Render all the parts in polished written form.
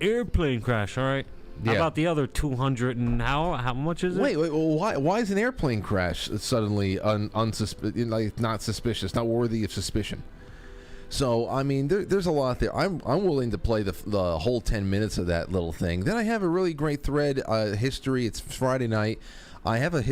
Airplane crash, all right. How about the other 200 and how much is it? Wait, why is an airplane crash suddenly not suspicious, not worthy of suspicion? So, I mean, there's a lot there. I'm willing to play the whole 10 minutes of that little thing. Then I have a really great thread, history. It's Friday night. I have a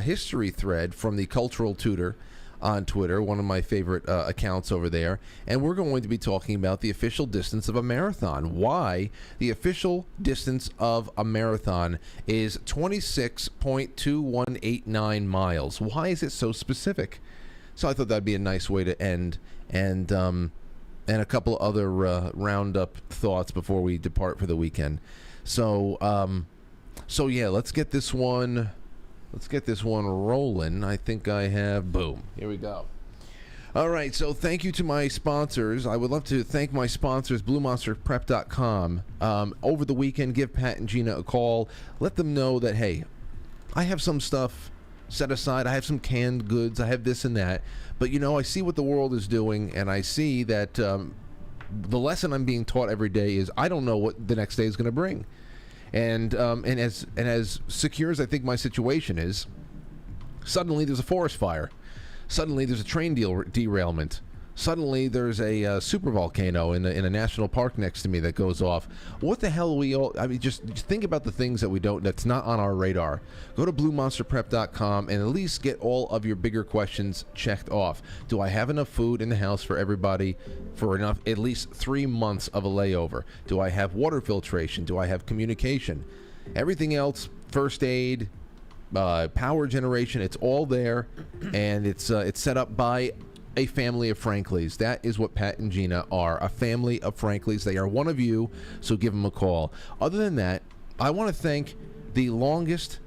history thread from the Cultural Tutor on Twitter, one of my favorite accounts over there, and we're going to be talking about the official distance of a marathon. Why the official distance of a marathon is 26.2189 miles. Why is it so specific? So I thought that'd be a nice way to end, and a couple of other roundup thoughts before we depart for the weekend. So yeah, let's get this one rolling. I think I have, boom, here we go. All right, so thank you to my sponsors. I would love to thank my sponsors, BlueMonsterPrep.com. Over the weekend, give Pat and Gina a call. Let them know that, hey, I have some stuff set aside. I have some canned goods. I have this and that. But, I see what the world is doing, and I see that the lesson I'm being taught every day is I don't know what the next day is going to bring. And as secure as I think my situation is, suddenly there's a forest fire. Suddenly there's a train derailment. Suddenly there's a supervolcano in a national park next to me that goes off. What the hell just think about the things that's not on our radar. Go to BlueMonsterPrep.com and at least get all of your bigger questions checked off. Do I have enough food in the house for everybody for at least 3 months of a layover? Do I have water filtration? Do I have communication? Everything else, first aid, power generation, it's all there, and it's set up by a family of Franklies. That is what Pat and Gina are, a family of Franklies. They are one of you, so give them a call. Other than that, I want to thank the longest,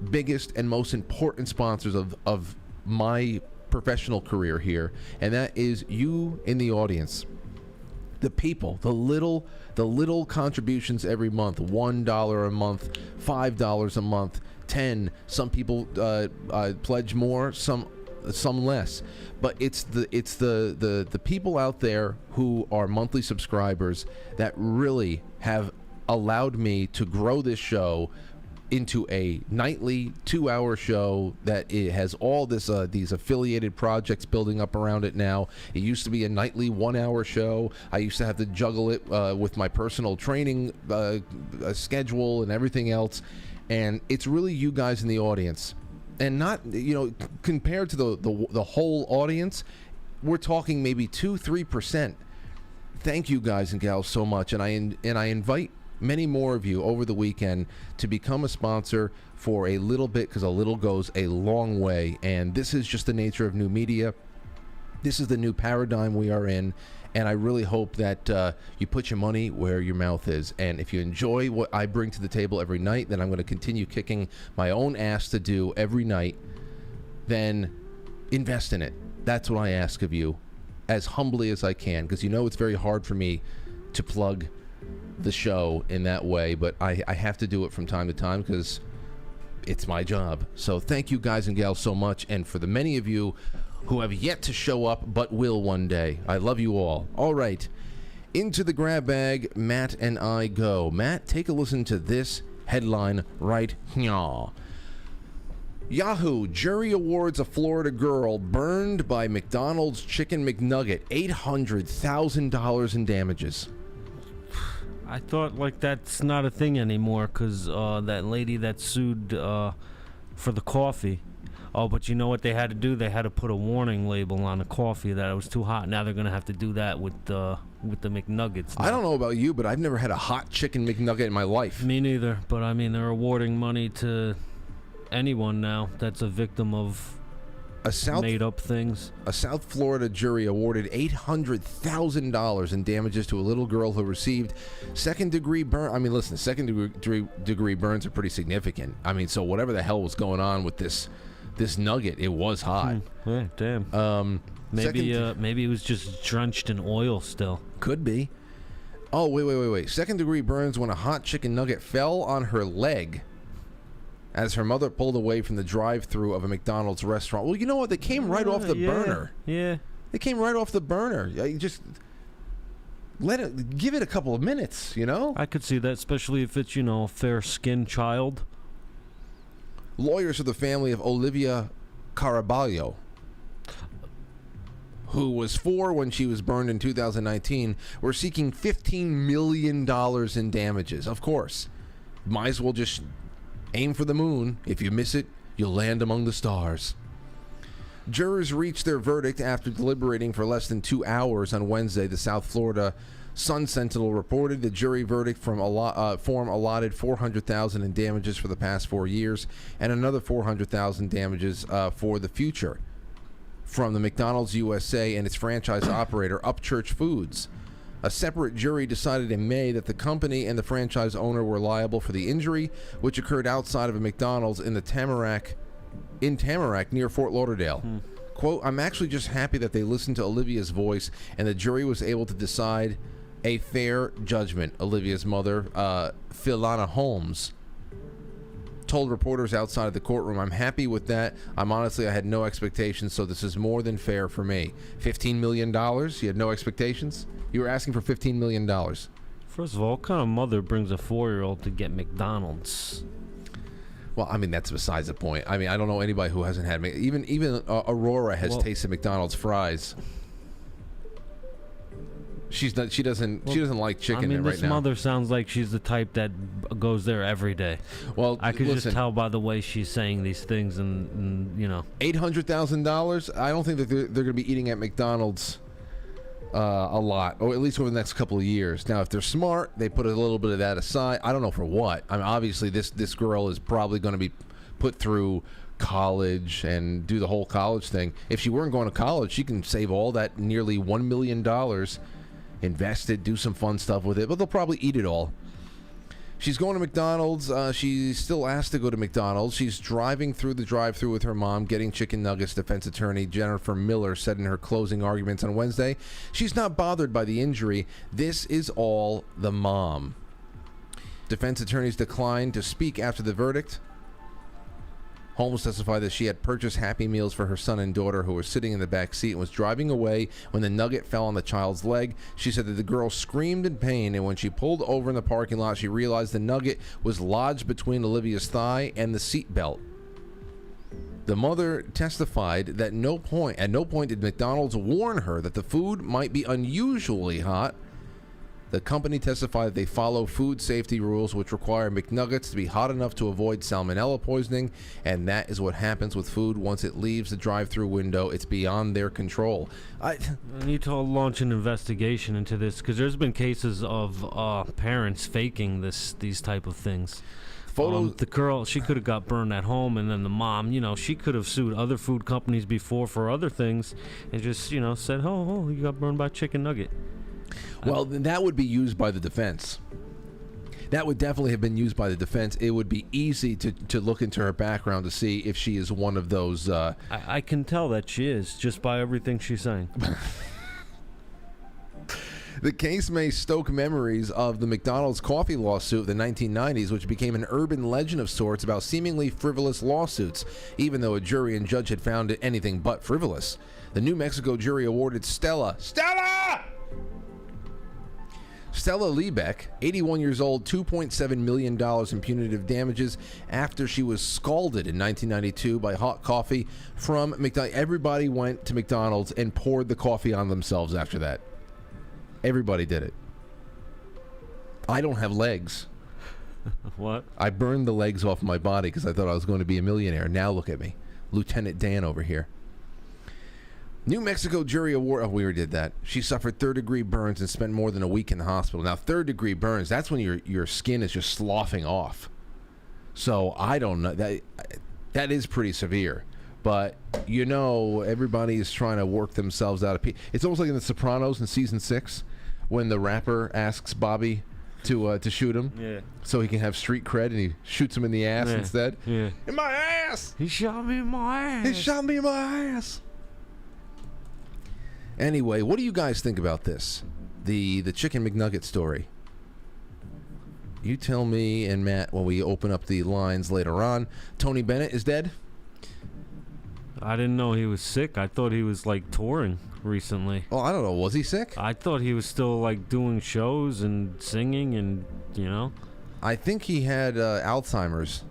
biggest, and most important sponsors of my professional career here, and that is you in the audience. The people, the little contributions every month, $1 a month, $5 a month, 10. Some people pledge more, some less, but it's the people out there who are monthly subscribers that really have allowed me to grow this show into a nightly 2-hour show that it has all this these affiliated projects building up around it now. It used to be a nightly 1-hour show. I used to have to juggle it with my personal training schedule and everything else, and it's really you guys in the audience. And not, compared to the whole audience, we're talking maybe 2-3%. Thank you guys and gals so much, and I invite many more of you over the weekend to become a sponsor for a little bit, because a little goes a long way. And this is just the nature of new media. This is the new paradigm we are in. And I really hope that you put your money where your mouth is. And if you enjoy what I bring to the table every night, then I'm going to continue kicking my own ass to do every night. Then invest in it. That's what I ask of you, as humbly as I can, because it's very hard for me to plug the show in that way. But I have to do it from time to time because it's my job. So thank you guys and gals so much. And for the many of you who have yet to show up but will one day, I love you all. All right, into the grab bag, Matt and I go. Matt, take a listen to this headline right here. Yahoo! Jury awards a Florida girl burned by McDonald's Chicken McNugget $800,000 in damages. I thought that's not a thing anymore because that lady that sued for the coffee. Oh, but you know what they had to do? They had to put a warning label on the coffee that it was too hot. Now they're going to have to do that with the McNuggets now. I don't know about you, but I've never had a hot chicken McNugget in my life. Me neither. But, I mean, they're awarding money to anyone now that's a victim of made-up things. A South Florida jury awarded $800,000 in damages to a little girl who received second-degree burn. I mean, listen, second-degree burns are pretty significant. I mean, so whatever the hell was going on with this nugget, it was hot. Yeah, damn. Maybe it was just drenched in oil still. Could be. Oh, wait. Second-degree burns when a hot chicken nugget fell on her leg as her mother pulled away from the drive-thru of a McDonald's restaurant. Well, you know what? They came right off the burner. Yeah. They came right off the burner. Give it a couple of minutes, you know? I could see that, especially if it's, a fair-skinned child. Lawyers of the family of Olivia Caraballo, who was 4 when she was burned in 2019, were seeking $15 million in damages. Of course, might as well just aim for the moon. If you miss it, you'll land among the stars. Jurors reached their verdict after deliberating for less than 2 hours on Wednesday. The South Florida Sun-Sentinel reported the jury verdict form allotted $400,000 in damages for the past 4 years and another $400,000 damages for the future from the McDonald's USA and its franchise operator Upchurch Foods. A separate jury decided in May that the company and the franchise owner were liable for the injury, which occurred outside of a McDonald's in Tamarack near Fort Lauderdale. Quote, I'm actually just happy that they listened to Olivia's voice and the jury was able to decide a fair judgment, Olivia's mother, Philana Holmes, told reporters outside of the courtroom. I'm happy with that. I had no expectations, so this is more than fair for me. $15 million? You had no expectations? You were asking for $15 million. First of all, what kind of mother brings a 4-year-old to get McDonald's? Well, I mean, that's besides the point. I mean, I don't know anybody who hasn't had... Even Aurora has tasted McDonald's fries. She doesn't like chicken right now. This mother sounds like she's the type that goes there every day. Well, I could just tell by the way she's saying these things, and $800,000. I don't think that they're going to be eating at McDonald's a lot, or at least over the next couple of years. Now, if they're smart, they put a little bit of that aside. I don't know for what. I mean, obviously, this girl is probably going to be put through college and do the whole college thing. If she weren't going to college, she can save all that nearly $1 million. Invest it, do some fun stuff with it, but they'll probably eat it all. She's going to McDonald's. She's still asked to go to McDonald's. She's driving through the drive-thru with her mom, getting chicken nuggets, defense attorney Jennifer Miller said in her closing arguments on Wednesday. She's not bothered by the injury. This is all the mom. Defense attorneys declined to speak after the verdict. Holmes testified that she had purchased Happy Meals for her son and daughter who were sitting in the back seat and was driving away when the nugget fell on the child's leg. She said that the girl screamed in pain, and when she pulled over in the parking lot, she realized the nugget was lodged between Olivia's thigh and the seat belt. The mother testified that at no point did McDonald's warn her that the food might be unusually hot. The company testified that they follow food safety rules which require McNuggets to be hot enough to avoid salmonella poisoning, and that is what happens with food once it leaves the drive-thru window. It's beyond their control. I need to launch an investigation into this, because there's been cases of parents faking these type of things. The girl, she could have got burned at home, and then the mom, she could have sued other food companies before for other things and just, said, oh, you got burned by chicken nugget. Well, that would be used by the defense. That would definitely have been used by the defense. It would be easy to look into her background to see if she is one of those... I can tell that she is, just by everything she's saying. The case may stoke memories of the McDonald's coffee lawsuit of the 1990s, which became an urban legend of sorts about seemingly frivolous lawsuits, even though a jury and judge had found it anything but frivolous. The New Mexico jury awarded Stella Liebeck, 81 years old, $2.7 million in punitive damages after she was scalded in 1992 by hot coffee from McDonald's. Everybody went to McDonald's and poured the coffee on themselves after that. Everybody did it. I don't have legs. What? I burned the legs off my body because I thought I was going to be a millionaire. Now look at me. Lieutenant Dan over here. New Mexico jury award... Oh, we already did that. She suffered third-degree burns and spent more than a week in the hospital. Now, third-degree burns, that's when your skin is just sloughing off. So, I don't know. That is pretty severe. But, everybody is trying to work themselves out of peace. It's almost like in The Sopranos in Season 6 when the rapper asks Bobby to shoot him so he can have street cred, and he shoots him in the ass instead. Yeah. In my ass! He shot me in my ass! He shot me in my ass! Anyway, what do you guys think about this? The Chicken McNugget story. You tell me and Matt when we open up the lines later on. Tony Bennett is dead? I didn't know he was sick. I thought he was, touring. recently. Oh, I don't know. Was he sick? I thought he was still like doing shows and singing and I think he had Alzheimer's.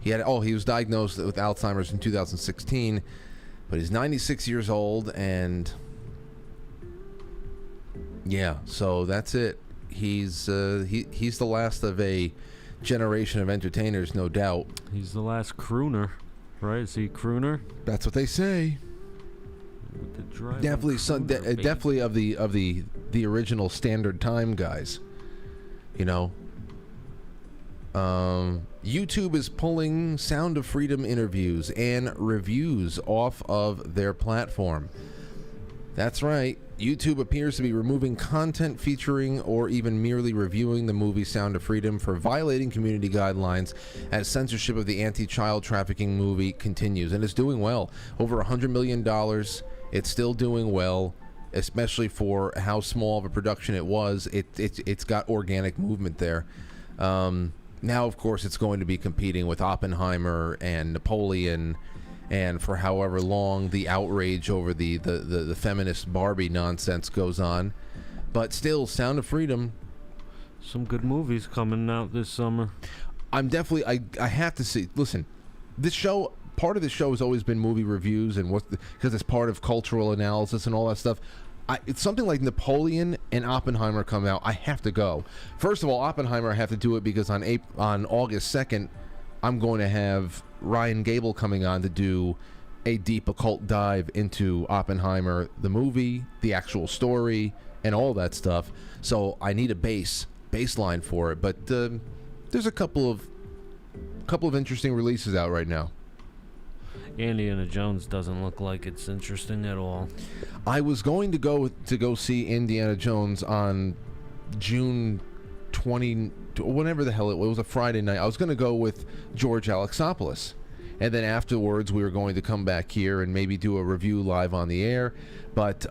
He was diagnosed with Alzheimer's in 2016, but he's 96 years old, and yeah, so that's it. He's the last of a generation of entertainers, no doubt. He's the last crooner, right? Is he a crooner? That's what they say. Definitely, definitely of the original Standard Time guys. YouTube is pulling Sound of Freedom interviews and reviews off of their platform. That's right. YouTube appears to be removing content featuring or even merely reviewing the movie Sound of Freedom for violating community guidelines as censorship of the anti-child trafficking movie continues. And it's doing well. Over $100 million. It's still doing well, especially for how small of a production it was. It's got organic movement there. Now, of course, it's going to be competing with Oppenheimer and Napoleon, and for however long the outrage over the feminist Barbie nonsense goes on. But still, Sound of Freedom. Some good movies coming out this summer. I'm definitely, I have to see. Listen, this show, part of the show has always been movie reviews, and because it's part of cultural analysis and all that stuff. It's something like Napoleon and Oppenheimer come out. I have to go. First of all, Oppenheimer, I have to do it because on August 2nd, I'm going to have Ryan Gable coming on to do a deep occult dive into Oppenheimer, the movie, the actual story, and all that stuff. So I need a baseline for it. But there's a couple of interesting releases out right now. Indiana Jones doesn't look like it's interesting at all. I was going to go see Indiana Jones on June 20, whenever the hell it was a Friday night. I was going to go with George Alexopoulos, and then afterwards we were going to come back here and maybe do a review live on the air, but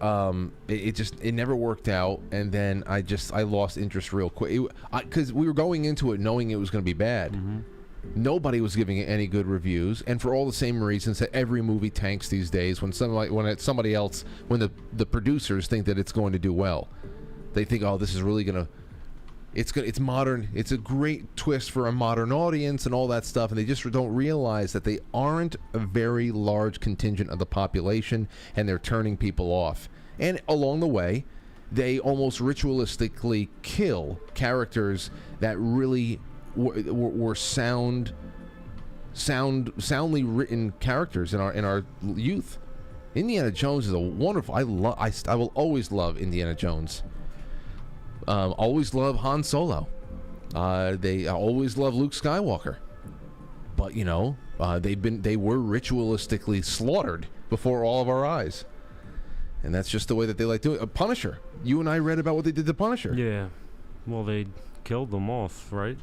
it never worked out, and then I lost interest real quick because we were going into it knowing it was going to be bad. Mm-hmm. Nobody was giving it any good reviews, and for all the same reasons that every movie tanks these days when the producers think that it's going to do well. They think, oh, this is really it's modern, it's a great twist for a modern audience and all that stuff, and they just don't realize that they aren't a very large contingent of the population, and they're turning people off. And along the way, they almost ritualistically kill characters that really were soundly written characters in our youth. Indiana Jones is a wonderful. I will always love Indiana Jones. Always love Han Solo. I always love Luke Skywalker. But they were ritualistically slaughtered before all of our eyes, and that's just the way that they like doing it. Punisher. You and I read about what they did to Punisher. Yeah. Well, they killed them off, right?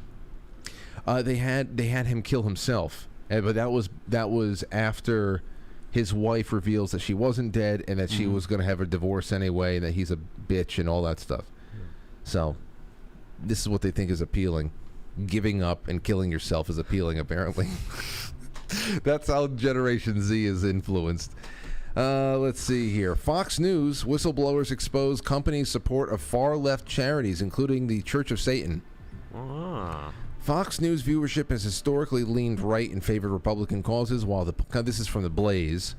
They had him kill himself, but that was after his wife reveals that she wasn't dead and that she was going to have a divorce anyway, and that he's a bitch and all that stuff. So, this is what they think is appealing. Giving up and killing yourself is appealing, apparently. That's how Generation Z is influenced. Let's see here. Fox News, whistleblowers expose company's support of far-left charities, including the Church of Satan. Fox News viewership has historically leaned right and favored Republican causes, while this is from the Blaze.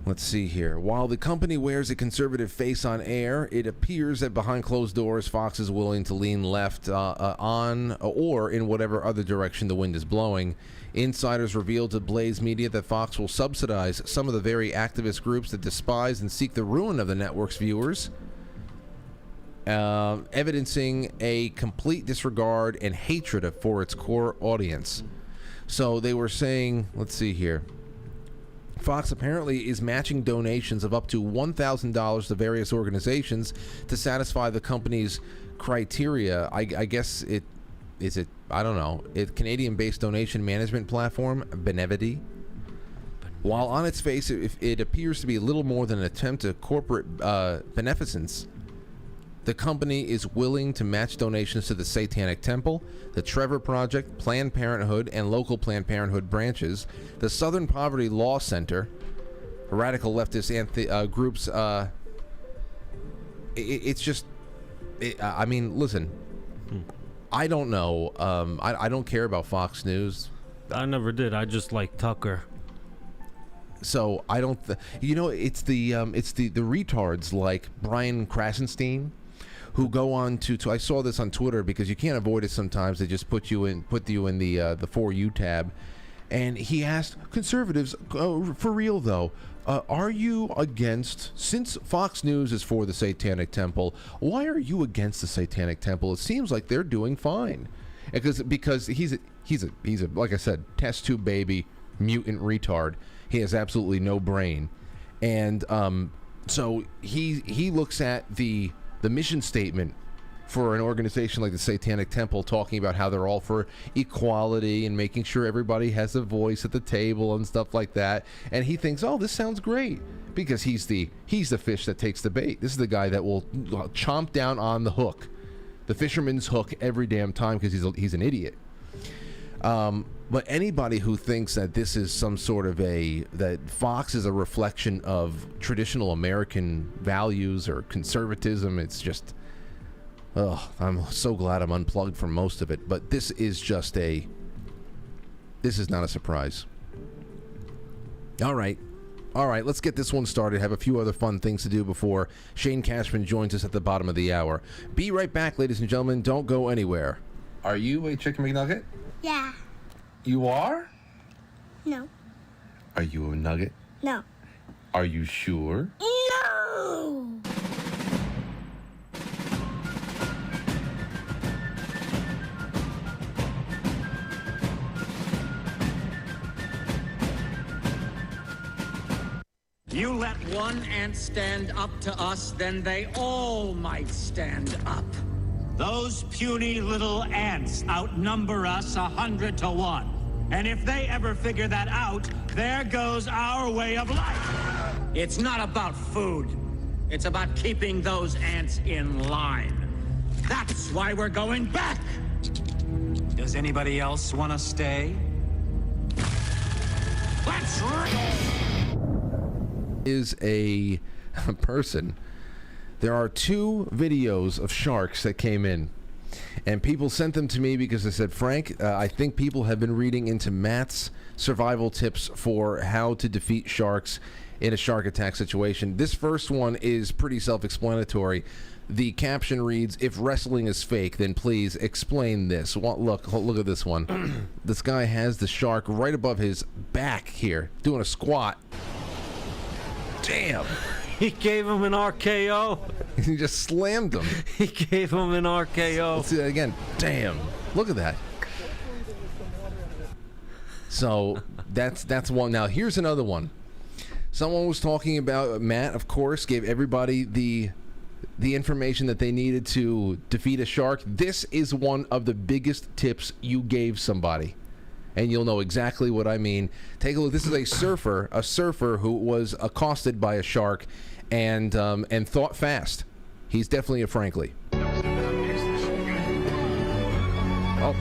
Let's see here. While the company wears a conservative face on air, it appears that behind closed doors, Fox is willing to lean left on or in whatever other direction the wind is blowing. Insiders revealed to Blaze Media that Fox will subsidize some of the very activist groups that despise and seek the ruin of the network's viewers, evidencing a complete disregard and hatred for its core audience. So they were saying, let's see here. Fox apparently is matching donations of up to $1,000 to various organizations to satisfy the company's criteria. I guess I don't know. It's Canadian-based donation management platform, Benevity. While on its face, it appears to be little more than an attempt at corporate beneficence, the company is willing to match donations to the Satanic Temple, the Trevor Project, Planned Parenthood, and local Planned Parenthood branches, the Southern Poverty Law Center, radical leftist groups. It's just, I mean, listen, I don't know. I don't care about Fox News. I never did. I just like Tucker. So I don't. It's the retards like Brian Krasenstein, who go on to. I saw this on Twitter because you can't avoid it sometimes. They just put you in the For You tab, and he asked conservatives, for real though, are you against, since Fox News is for the Satanic Temple, why are you against the Satanic Temple? It seems like they're doing fine, because he's a like I said, test tube baby, mutant retard. He has absolutely no brain, and so he looks at the mission statement for an organization like the Satanic Temple, talking about how they're all for equality and making sure everybody has a voice at the table and stuff like that. And he thinks, oh, this sounds great, because he's the fish that takes the bait. This is the guy that will chomp down on the hook, the fisherman's hook, every damn time, because he's an idiot. But anybody who thinks that this is some sort of that Fox is a reflection of traditional American values or conservatism, it's just, I'm so glad I'm unplugged from most of it. But this is not a surprise. All right, let's get this one started. Have a few other fun things to do before Shane Cashman joins us at the bottom of the hour. Be right back, ladies and gentlemen. Don't go anywhere. Are you a Chicken McNugget? Yeah. You are? No. Are you a nugget? No. Are you sure? No! You let one ant stand up to us, then they all might stand up. Those puny little ants outnumber us 100 to 1. And if they ever figure that out, there goes our way of life. It's not about food. It's about keeping those ants in line. That's why we're going back. Does anybody else want to stay? Let's is a person. There are 2 videos of sharks that came in, and people sent them to me because they said, Frank, I think people have been reading into Matt's survival tips for how to defeat sharks in a shark attack situation. This first one is pretty self-explanatory. The caption reads, if wrestling is fake, then please explain this. Look at this one. This guy has the shark right above his back here, doing a squat. Damn. He gave him an RKO. He just slammed him. He gave him an RKO. Let's see that again. Damn. Look at that. So that's one. Now here's another one. Someone was talking about, Matt, of course, gave everybody the information that they needed to defeat a shark. This is one of the biggest tips you gave somebody, and you'll know exactly what I mean. Take a look. This is a surfer who was accosted by a shark and thought fast. He's definitely a Frankly. Oh,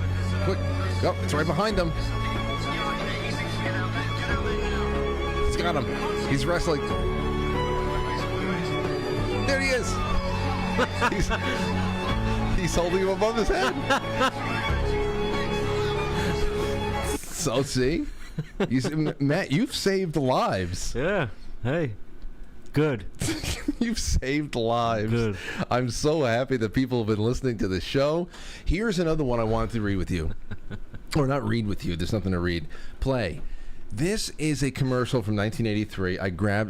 quick. Oh, it's right behind him. He's got him. He's wrestling. There he is. He's holding him above his head. So see, Matt, you've saved lives. Yeah. Hey. Good. You've saved lives. Good. I'm so happy that people have been listening to the show. Here's another one I wanted to read with you. Or not read with you. There's nothing to read. Play. This is a commercial from 1983. I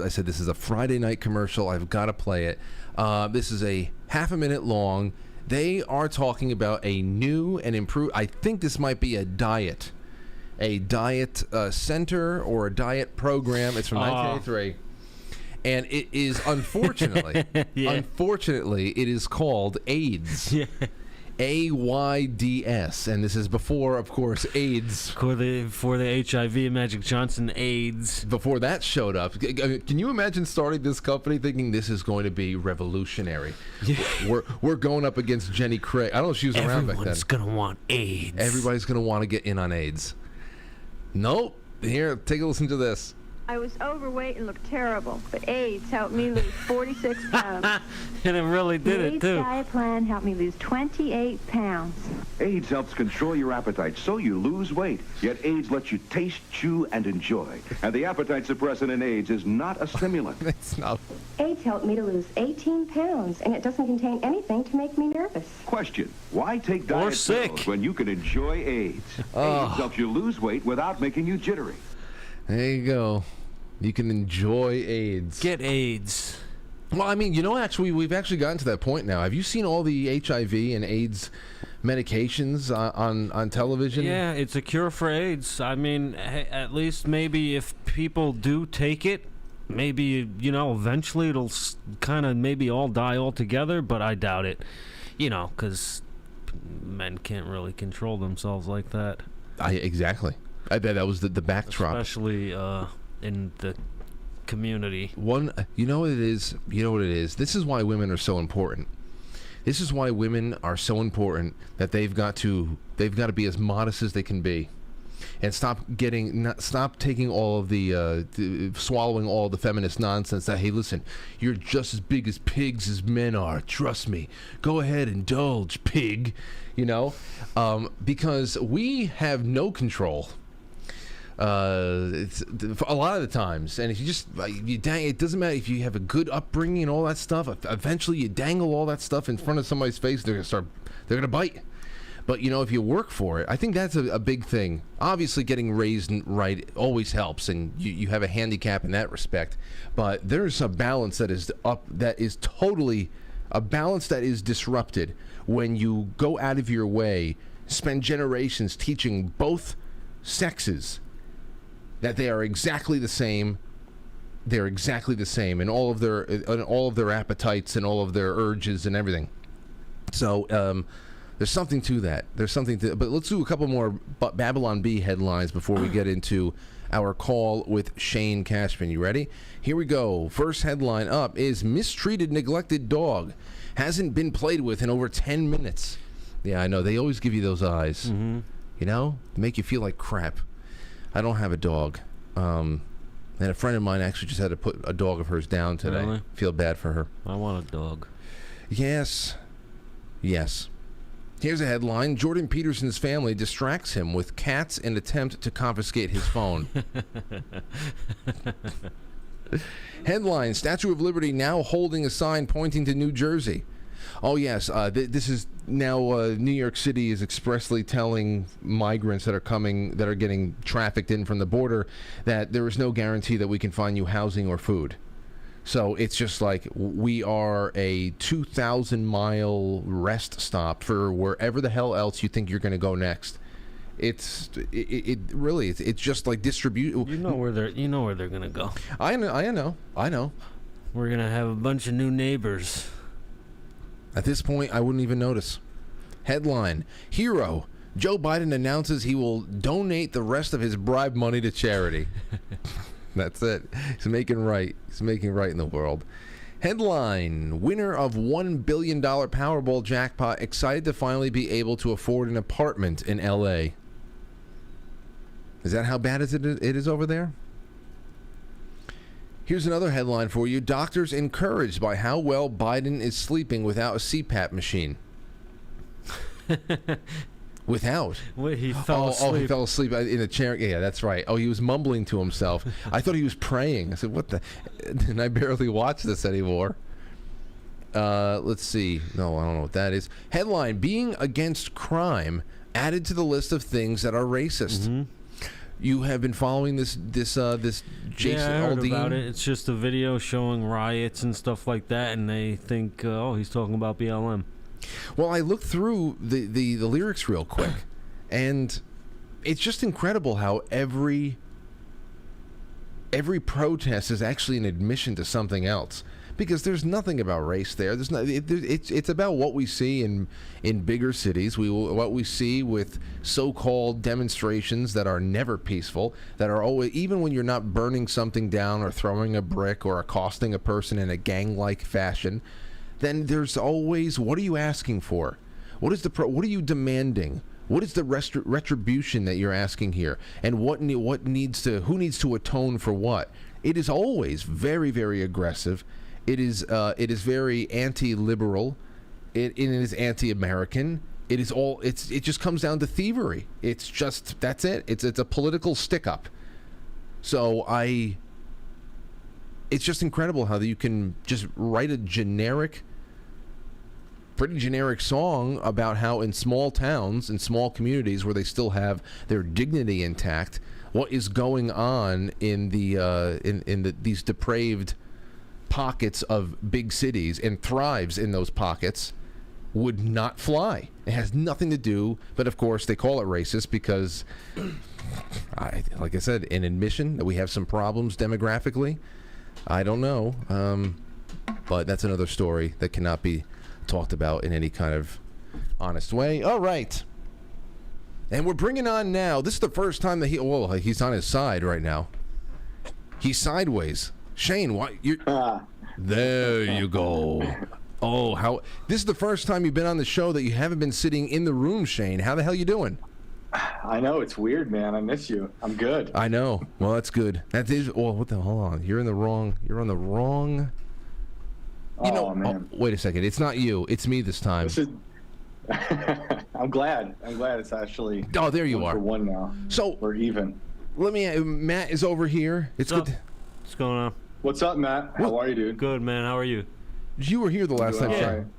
said, this is a Friday night commercial. I've got to play it. This is a half a minute long. They are talking about a new and improved, I think this might be a diet center or a diet program. It's from 1983. And it is, unfortunately, it is called AIDS. Yeah. AIDS, and this is before, of course, AIDS. For the HIV, Magic Johnson AIDS. Before that showed up. Can you imagine starting this company thinking this is going to be revolutionary? Yeah. We're going up against Jenny Craig. I don't know if she was around back then. Everyone's going to want AIDS. Everybody's going to want to get in on AIDS. Nope. Here, take a listen to this. I was overweight and looked terrible, but AIDS helped me lose 46 pounds. And it really did it, too. The AIDS diet plan helped me lose 28 pounds. AIDS helps control your appetite so you lose weight. Yet AIDS lets you taste, chew, and enjoy. And the appetite suppressant in AIDS is not a stimulant. It's not. AIDS helped me to lose 18 pounds, and it doesn't contain anything to make me nervous. Question: why take diet pills when you can enjoy AIDS? AIDS helps you lose weight without making you jittery. There you go. You can enjoy AIDS. Get AIDS. Well, I mean, actually, we've actually gotten to that point now. Have you seen all the HIV and AIDS medications on television? Yeah, it's a cure for AIDS. I mean, at least maybe if people do take it, maybe, eventually it'll kind of maybe all die altogether, but I doubt it. Because men can't really control themselves like that. Exactly. I bet that was the backdrop. Especially in the community. You know what it is? This is why women are so important. This is why women are so important that they've got to be as modest as they can be, and stop taking all of the swallowing all the feminist nonsense that, hey, listen, you're just as big as pigs as men are. Trust me. Go ahead, indulge, pig. Because we have no control. It's a lot of the times, and if it doesn't matter if you have a good upbringing and all that stuff. Eventually, you dangle all that stuff in front of somebody's face, they're gonna bite. But if you work for it, I think that's a big thing. Obviously, getting raised right always helps, and you have a handicap in that respect. But there's a balance that is totally a balance that is disrupted when you go out of your way, spend generations teaching both sexes that they are exactly the same. They're exactly the same in all of their appetites and all of their urges and everything. So there's something to that. But let's do a couple more Babylon Bee headlines before we get into our call with Shane Cashman. You ready? Here we go. First headline up is mistreated, neglected dog hasn't been played with in over 10 minutes. Yeah, I know. They always give you those eyes. Mm-hmm. Make you feel like crap. I don't have a dog. And a friend of mine actually just had to put a dog of hers down today. Really? Feel bad for her. I want a dog. Yes. Here's a headline. Jordan Peterson's family distracts him with cats in attempt to confiscate his phone. Headline, Statue of Liberty now holding a sign pointing to New Jersey. Oh, yes. This is now New York City is expressly telling migrants that are getting trafficked in from the border that there is no guarantee that we can find you housing or food. So it's just like we are a 2,000-mile rest stop for wherever the hell else you think you're going to go next. It's just like distribute. You know where they're going to go. I know. We're going to have a bunch of new neighbors. At this point, I wouldn't even notice. Headline, Hero, Joe Biden announces he will donate the rest of his bribe money to charity. That's it. He's making right in the world. Headline, winner of $1 billion Powerball jackpot excited to finally be able to afford an apartment in L.A. Is that how bad it is over there? Here's another headline for you. Doctors encouraged by how well Biden is sleeping without a CPAP machine. Without? Wait, he fell asleep. Oh, he fell asleep in a chair. Yeah, that's right. Oh, he was mumbling to himself. I thought he was praying. I said, what the? And I barely watch this anymore. Let's see. No, I don't know what that is. Headline, being against crime added to the list of things that are racist. Mm-hmm. You have been following this Jason Yeah, I heard Aldean? about it. It's just a video showing riots and stuff like that, and they think, he's talking about BLM. Well, I looked through the lyrics real quick, and it's just incredible how every protest is actually an admission to something else. Because there's nothing about race there. It's about what we see in bigger cities. What we see with so-called demonstrations that are never peaceful, that are always, even when you're not burning something down or throwing a brick or accosting a person in a gang-like fashion, then there's always, what are you asking for? What are you demanding? What is the retribution that you're asking here? And who needs to atone for what? It is always very, very aggressive. It is very anti-liberal. It is anti-American. It just comes down to thievery. That's it. It's a political stick-up. So it's just incredible how you can just write a pretty generic song about how in small towns, in small communities where they still have their dignity intact, what is going on in these depraved pockets of big cities and thrives in those pockets would not fly. It has nothing to do, but of course they call it racist because, like I said, an admission that we have some problems demographically. I don't know, but that's another story that cannot be talked about in any kind of honest way. All right. And we're bringing on now, this is the first time that he's on his side right now. He's sideways. Shane, what? There you go. Oh, this is the first time you've been on the show that you haven't been sitting in the room, Shane. How the hell you doing? I know, it's weird, man. I miss you. I'm good. I know. Well, that's good. That is. Oh, what the? Hold on. You're on the wrong. Man. Wait a second. It's not you. It's me this time. I'm glad it's actually. Oh, there you are. For one now. So we're even. Matt is over here. It's What's good. up? What's going on? What's up, Matt? How are you, dude? Good, man. How are you? You were here the last time, Shane.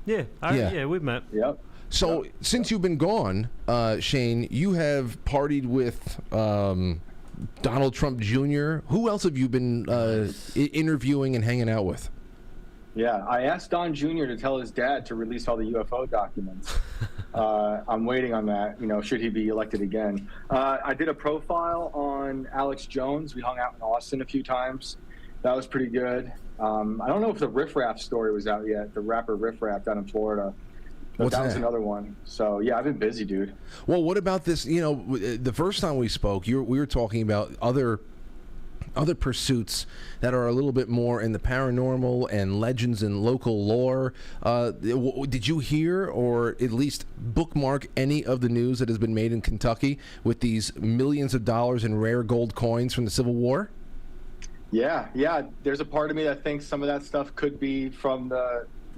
Yeah, we met. Yep. So since you've been gone, Shane, you have partied with Donald Trump Jr. Who else have you been interviewing and hanging out with? Yeah, I asked Don Jr. to tell his dad to release all the UFO documents. I'm waiting on that, should he be elected again. I did a profile on Alex Jones. We hung out in Austin a few times. That was pretty good. I don't know if the Riff Raff story was out yet, the rapper Riff Raff down in Florida. But that was another one. So, yeah, I've been busy, dude. Well, what about this? The first time we spoke, we were talking about other pursuits that are a little bit more in the paranormal and legends and local lore. Did you hear or at least bookmark any of the news that has been made in Kentucky with these millions of dollars in rare gold coins from the Civil War? Yeah. There's a part of me that thinks some of that stuff could be from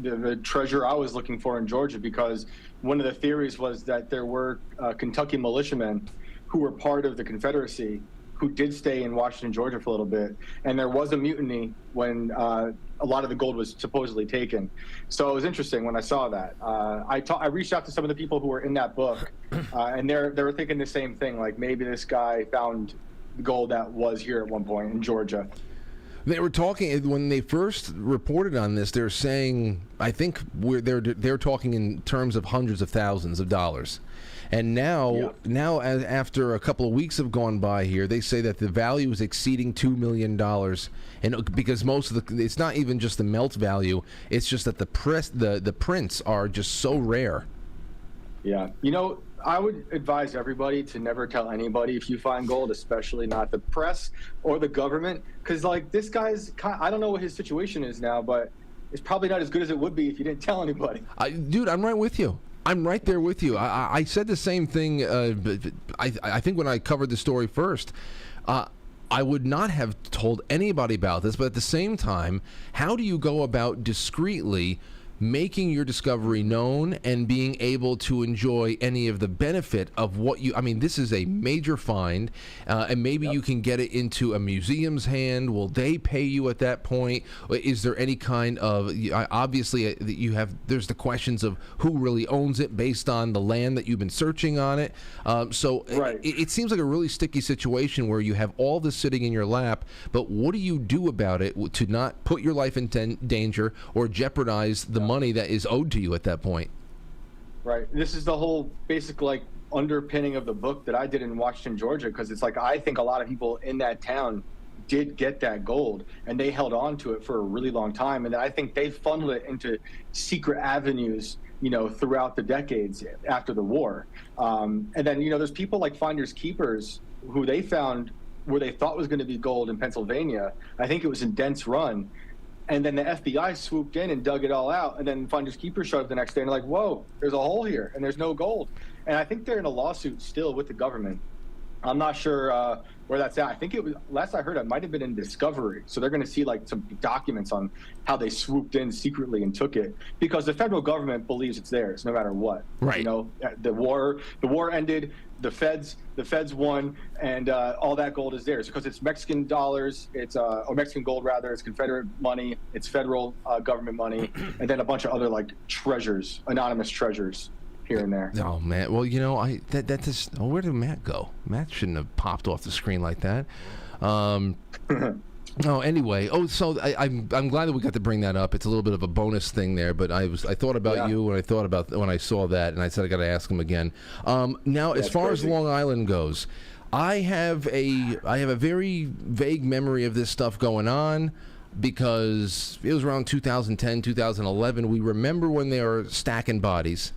the treasure I was looking for in Georgia, because one of the theories was that there were Kentucky militiamen who were part of the Confederacy who did stay in Washington, Georgia for a little bit. And there was a mutiny when a lot of the gold was supposedly taken. So it was interesting when I saw that. I reached out to some of the people who were in that book, and they were thinking the same thing, like maybe this guy found gold that was here at one point in Georgia. They were talking when they first reported on this. They're saying, I think they're talking in terms of hundreds of thousands of dollars, and now after a couple of weeks have gone by here, they say that the value is exceeding $2 million, and because most of it's not even just the melt value, it's just that the prints are just so rare. Yeah, I would advise everybody to never tell anybody if you find gold, especially not the press or the government, because this guy's I don't know what his situation is now, but it's probably not as good as it would be if you didn't tell anybody. Dude, I'm right with you. I'm right there with you. I said the same thing. I think when I covered the story first, I would not have told anybody about this, but at the same time, how do you go about discreetly making your discovery known and being able to enjoy any of the benefit of what this is a major find, and maybe you can get it into a museum's hand. Will they pay you at that point? Is there any kind of, obviously there's the questions of who really owns it based on the land that you've been searching on it. It seems like a really sticky situation where you have all this sitting in your lap, but what do you do about it to not put your life in danger or jeopardize the money that is owed to you at that point? Right. This is the whole basic underpinning of the book that I did in Washington, Georgia, because it's I think a lot of people in that town did get that gold and they held on to it for a really long time, and I think they funneled it into secret avenues throughout the decades after the war, and then there's people like finders keepers who they found where they thought was going to be gold in Pennsylvania. I think it was in Dent's Run. And then the FBI swooped in and dug it all out, and then finders keepers showed up the next day and they're like, whoa, there's a hole here and there's no gold. And I think they're in a lawsuit still with the government. I'm not sure where that's at. I think it was, last I heard, it might have been in discovery. So they're going to see like some documents on how they swooped in secretly and took it, because the federal government believes it's theirs no matter what. Right. You know, the war ended, the feds won, and all that gold is theirs because it's Mexican dollars, it's or Mexican gold rather, it's Confederate money, it's federal government money, and then a bunch of other like treasures, anonymous treasures here and there. Oh man, well that just where did Matt go? Matt shouldn't have popped off the screen like that. No, anyway. Oh, so I'm glad that we got to bring that up. It's a little bit of a bonus thing there, but I thought about you, and I thought about when I saw that, and I said I got to ask him again. Now, as far as Long Island goes, I have a very vague memory of this stuff going on, because it was around 2010, 2011. We remember when they were stacking bodies.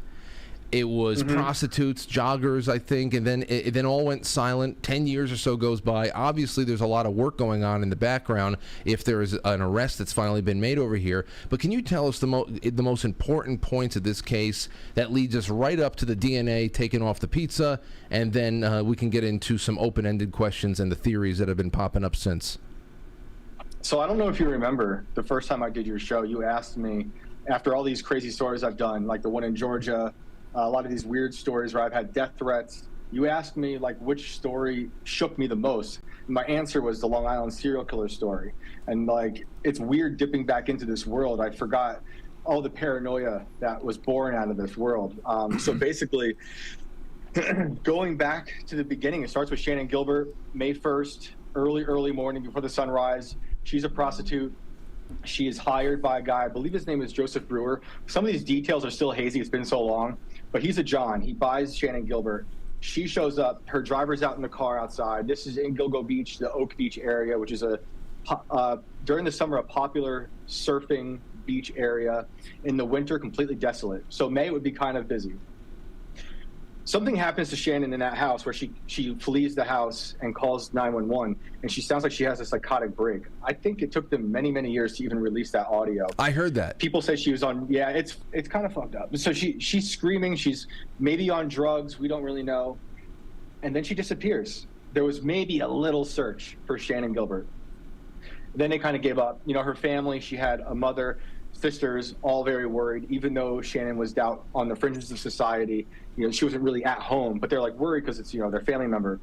It was prostitutes, joggers, I think, and then it then all went silent. 10 years or so goes by. Obviously, there's a lot of work going on in the background if there is an arrest that's finally been made over here. But can you tell us the most important points of this case that leads us right up to the DNA taken off the pizza, and then we can get into some open-ended questions and the theories that have been popping up since? So I don't know if you remember the first time I did your show, you asked me, after all these crazy stories I've done, like the one in Georgia, a lot of these weird stories where I've had death threats, you asked me like which story shook me the most. And my answer was the Long Island serial killer story. And like, it's weird dipping back into this world. I forgot all the paranoia that was born out of this world. So basically, going back to the beginning, it starts with Shannon Gilbert, May 1st, early morning before the sunrise. She's a prostitute. She is hired by a guy, I believe his name is Joseph Brewer. Some of these details are still hazy, it's been so long, but he's a John. He buys Shannon Gilbert. She shows up, her driver's out in the car outside. This is in Gilgo Beach, the Oak Beach area, which is during the summer, a popular surfing beach area. In the winter, completely desolate. So May would be kind of busy. Something happens to Shannon in that house where she flees the house and calls 911, and she sounds like she has a psychotic break. I think it took them many, many years to even release that audio. I heard that. People say she was on, it's kind of fucked up. So she's screaming, she's maybe on drugs, we don't really know. And then she disappears. There was maybe a little search for Shannon Gilbert. Then they kind of gave up. You know, her family, she had a mother, sisters, all very worried, even though Shannon was out on the fringes of society. You know, she wasn't really at home, but they're like worried because it's, you know, their family member.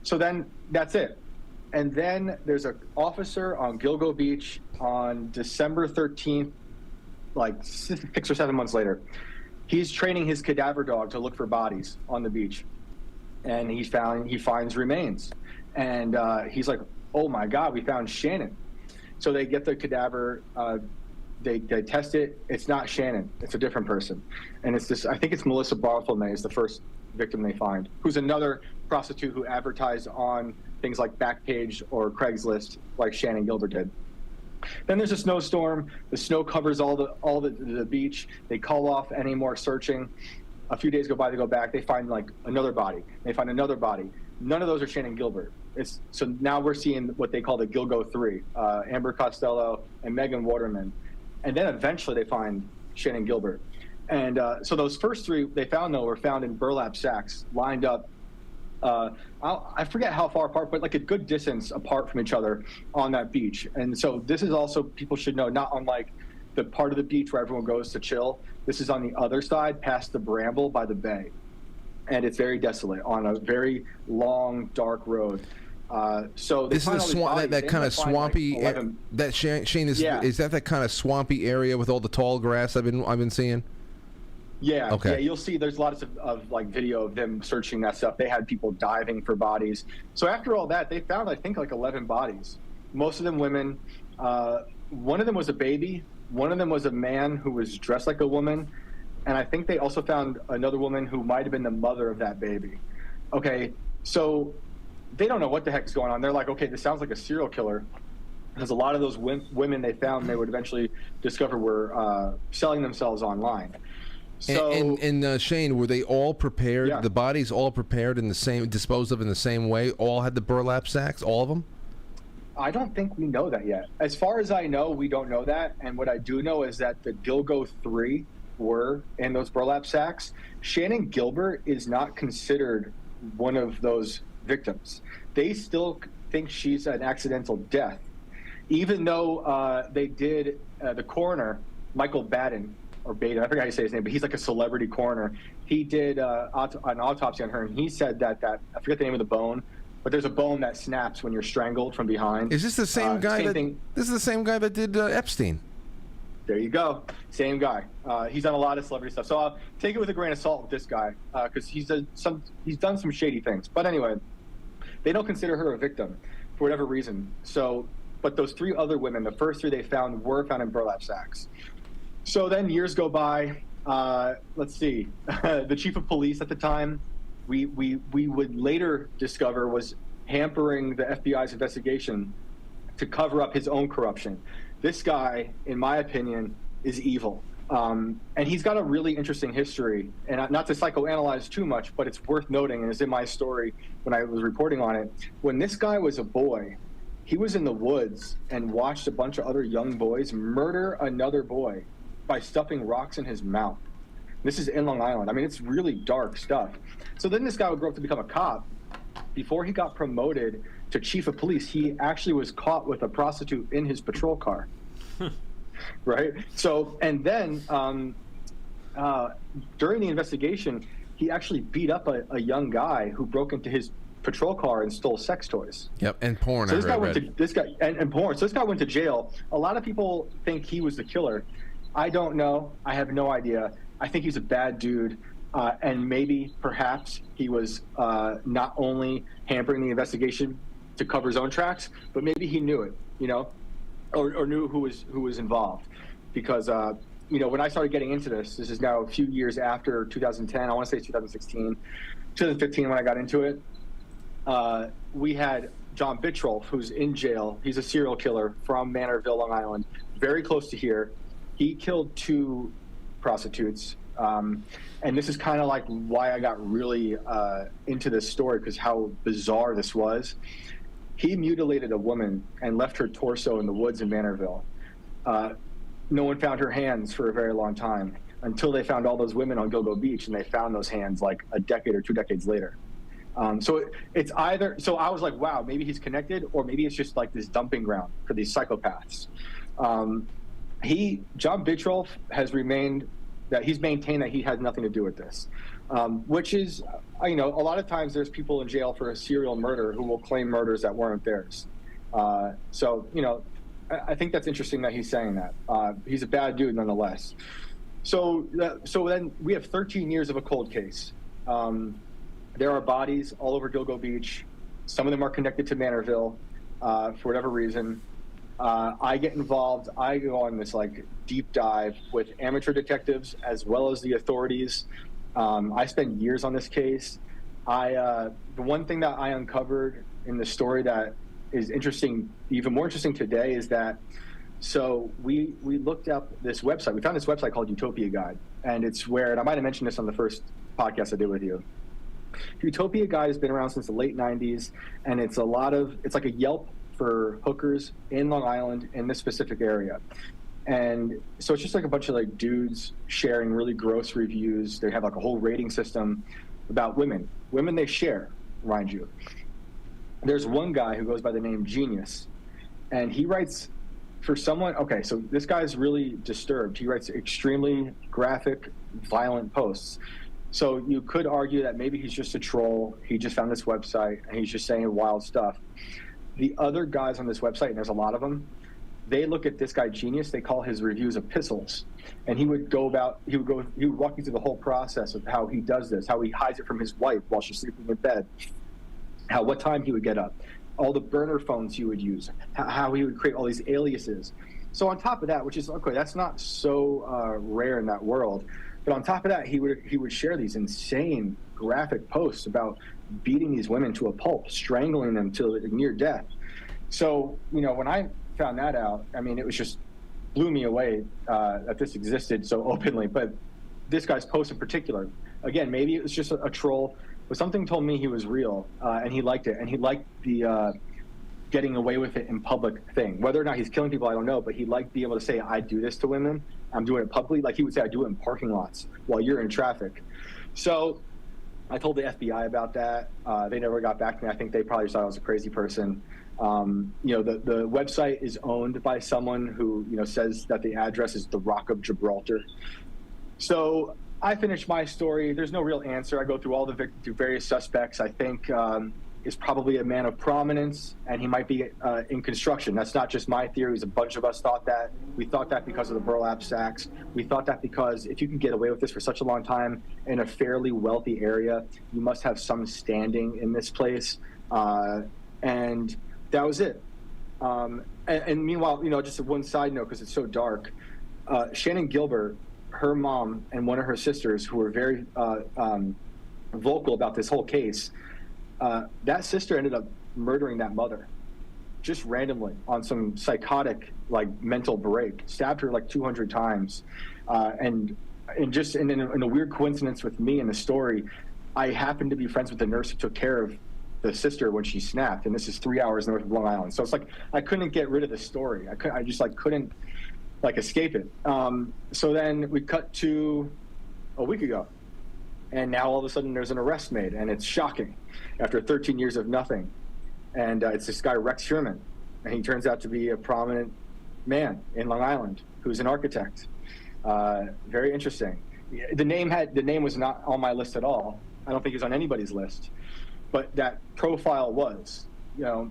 So then that's it. And then there's an officer on Gilgo Beach on December 13th, like 6 or 7 months later. He's training his cadaver dog to look for bodies on the beach. And he finds remains. And he's like, oh my God, we found Shannon. So they get the cadaver, they test it. It's not Shannon. It's a different person. And it's this, I think it's Melissa Barthelme is the first victim they find, who's another prostitute who advertised on things like Backpage or Craigslist like Shannon Gilbert did. Then there's a snowstorm. The snow covers all the beach. They call off any more searching. A few days go by, they go back. They find like another body. They find another body. None of those are Shannon Gilbert. So now we're seeing what they call the Gilgo 3, Amber Costello and Megan Waterman. And then eventually they find Shannon Gilbert. And so those first 3 they found, though, were found in burlap sacks, lined up. I forget how far apart, but like a good distance apart from each other on that beach. And so this is also, people should know, not unlike the part of the beach where everyone goes to chill. This is on the other side, past the bramble by the bay. And it's very desolate on a very long, dark road. So this is that kind of swampy. Like that Shane is that kind of swampy area with all the tall grass I've been seeing. Yeah. Okay. Yeah, you'll see. There's lots of like video of them searching that stuff. They had people diving for bodies. So after all that, they found I think like 11 bodies. Most of them women. One of them was a baby. One of them was a man who was dressed like a woman, and I think they also found another woman who might have been the mother of that baby. Okay, so they don't know what the heck is going on. They're like, okay, this sounds like a serial killer, because a lot of those women they found, they would eventually discover were selling themselves online. So, and Shane, were they all prepared? Yeah. The bodies all prepared in the same, disposed of in the same way? All had the burlap sacks, all of them? I don't think we know that yet. As far as I know, we don't know that. And what I do know is that the Gilgo 3 were in those burlap sacks. Shannon Gilbert is not considered one of those victims. They still think she's an accidental death, even though they did the coroner, Michael Baden, or Baden, I forgot how you say his name, but he's like a celebrity coroner. He did an autopsy on her, and he said that I forget the name of the bone, but there's a bone that snaps when you're strangled from behind. Is this the same guy This is the same guy that did Epstein? There you go. Same guy. He's done a lot of celebrity stuff. So I'll take it with a grain of salt with this guy, because he's done some shady things. But anyway, they don't consider her a victim for whatever reason. So, but those 3 other women, the first 3 they found, were found in burlap sacks. So then years go by. Let's see. The chief of police at the time, we would later discover, was hampering the FBI's investigation to cover up his own corruption. This guy, in my opinion, is evil. And he's got a really interesting history. And not to psychoanalyze too much, but it's worth noting, and it's in my story when I was reporting on it. When this guy was a boy, he was in the woods and watched a bunch of other young boys murder another boy by stuffing rocks in his mouth. This is in Long Island. I mean, it's really dark stuff. So then this guy would grow up to become a cop. Before he got promoted to chief of police, he actually was caught with a prostitute in his patrol car. Right? So, and then during the investigation, he actually beat up a young guy who broke into his patrol car and stole sex toys. Yep, and porn. So this guy went to porn. So this guy went to jail. A lot of people think he was the killer. I don't know. I have no idea. I think he's a bad dude. And maybe, perhaps, he was not only hampering the investigation to cover his own tracks, but maybe he knew it, or knew who was involved. Because, when I started getting into this is now a few years after 2010. I want to say 2016, 2015 when I got into it. We had John Bitroff, who's in jail. He's a serial killer from Manorville, Long Island, very close to here. He killed 2 prostitutes. And this is kind of like why I got really into this story, because how bizarre this was. He mutilated a woman and left her torso in the woods in Manorville. No one found her hands for a very long time, until they found all those women on Gilgo Beach, and they found those hands like a decade or 2 decades later. So it's either, so I was like, wow, maybe he's connected, or maybe it's just like this dumping ground for these psychopaths. John Bitroff he's maintained that he had nothing to do with this, which is, a lot of times there's people in jail for a serial murder who will claim murders that weren't theirs. So I think that's interesting that he's saying that. He's a bad dude nonetheless. So then we have 13 years of a cold case. There are bodies all over Gilgo Beach. Some of them are connected to Manorville for whatever reason. I get involved. I go on this deep dive with amateur detectives as well as the authorities. I spend years on this case. The one thing that I uncovered in the story that is interesting, even more interesting today, is that we looked up this website. We found this website called Utopia Guide, and it's where, and I might have mentioned this on the first podcast I did with you. Utopia Guide has been around since the late 90s, and it's like a Yelp for hookers in Long Island in this specific area. And so it's just like a bunch of dudes sharing really gross reviews. They have a whole rating system about women they share, mind you. There's one guy who goes by the name Genius, and he writes for someone. Okay, so this guy's really disturbed. He writes extremely graphic, violent posts. So you could argue that maybe he's just a troll. He just found this website and he's just saying wild stuff. The other guys on this website, and there's a lot of them, they look at this guy Genius. They call his reviews epistles, and he would walk you through the whole process of how he does this, how he hides it from his wife while she's sleeping in bed, what time he would get up, all the burner phones he would use, how he would create all these aliases. So on top of that, which is okay, that's not so rare in that world, but on top of that, he would share these insane graphic posts about beating these women to a pulp, strangling them to near death. So when I found that out, I mean, it was just blew me away that this existed so openly. But this guy's post in particular, again, maybe it was just a troll, but something told me he was real, and he liked it, and he liked the getting away with it in public thing. Whether or not he's killing people, I don't know, but he liked being able to say, I do this to women. I'm doing it publicly. Like he would say, I do it in parking lots while you're in traffic. So I told the FBI about that. They never got back to me. I think they probably thought I was a crazy person. The website is owned by someone who, says that the address is the Rock of Gibraltar. So I finished my story. There's no real answer. I go through all the various suspects. I think is probably a man of prominence, and he might be in construction. That's not just my theories. A bunch of us thought that. We thought that because of the burlap sacks. We thought that because if you can get away with this for such a long time in a fairly wealthy area, you must have some standing in this place. And that was it. And meanwhile, just one side note, because it's so dark, Shannon Gilbert, her mom and one of her sisters, who were very vocal about this whole case, that sister ended up murdering that mother just randomly on some psychotic, mental break, stabbed her 200 times. And just in a weird coincidence with me in the story, I happened to be friends with the nurse who took care of the sister when she snapped, and this is 3 hours north of Long Island. So it's I couldn't get rid of the story. I just couldn't escape it. So then we cut to a week ago, and now all of a sudden there's an arrest made, and it's shocking after 13 years of nothing. And it's this guy, Rex Sherman, and he turns out to be a prominent man in Long Island who's an architect. Very interesting. The name was not on my list at all. I don't think he was on anybody's list, but that profile was.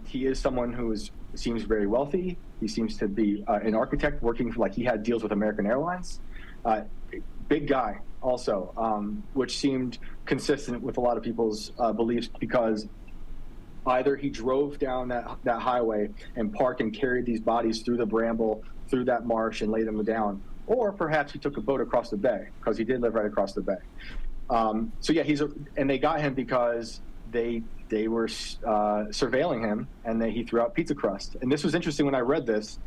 He is someone who seems very wealthy. He seems to be an architect working for, he had deals with American Airlines. Big guy also, which seemed consistent with a lot of people's beliefs, because either he drove down that highway and parked and carried these bodies through the bramble, through that marsh, and laid them down, or perhaps he took a boat across the bay, because he did live right across the bay. So yeah, and they got him because they were surveilling him, and he threw out pizza crust. And this was interesting when I read this,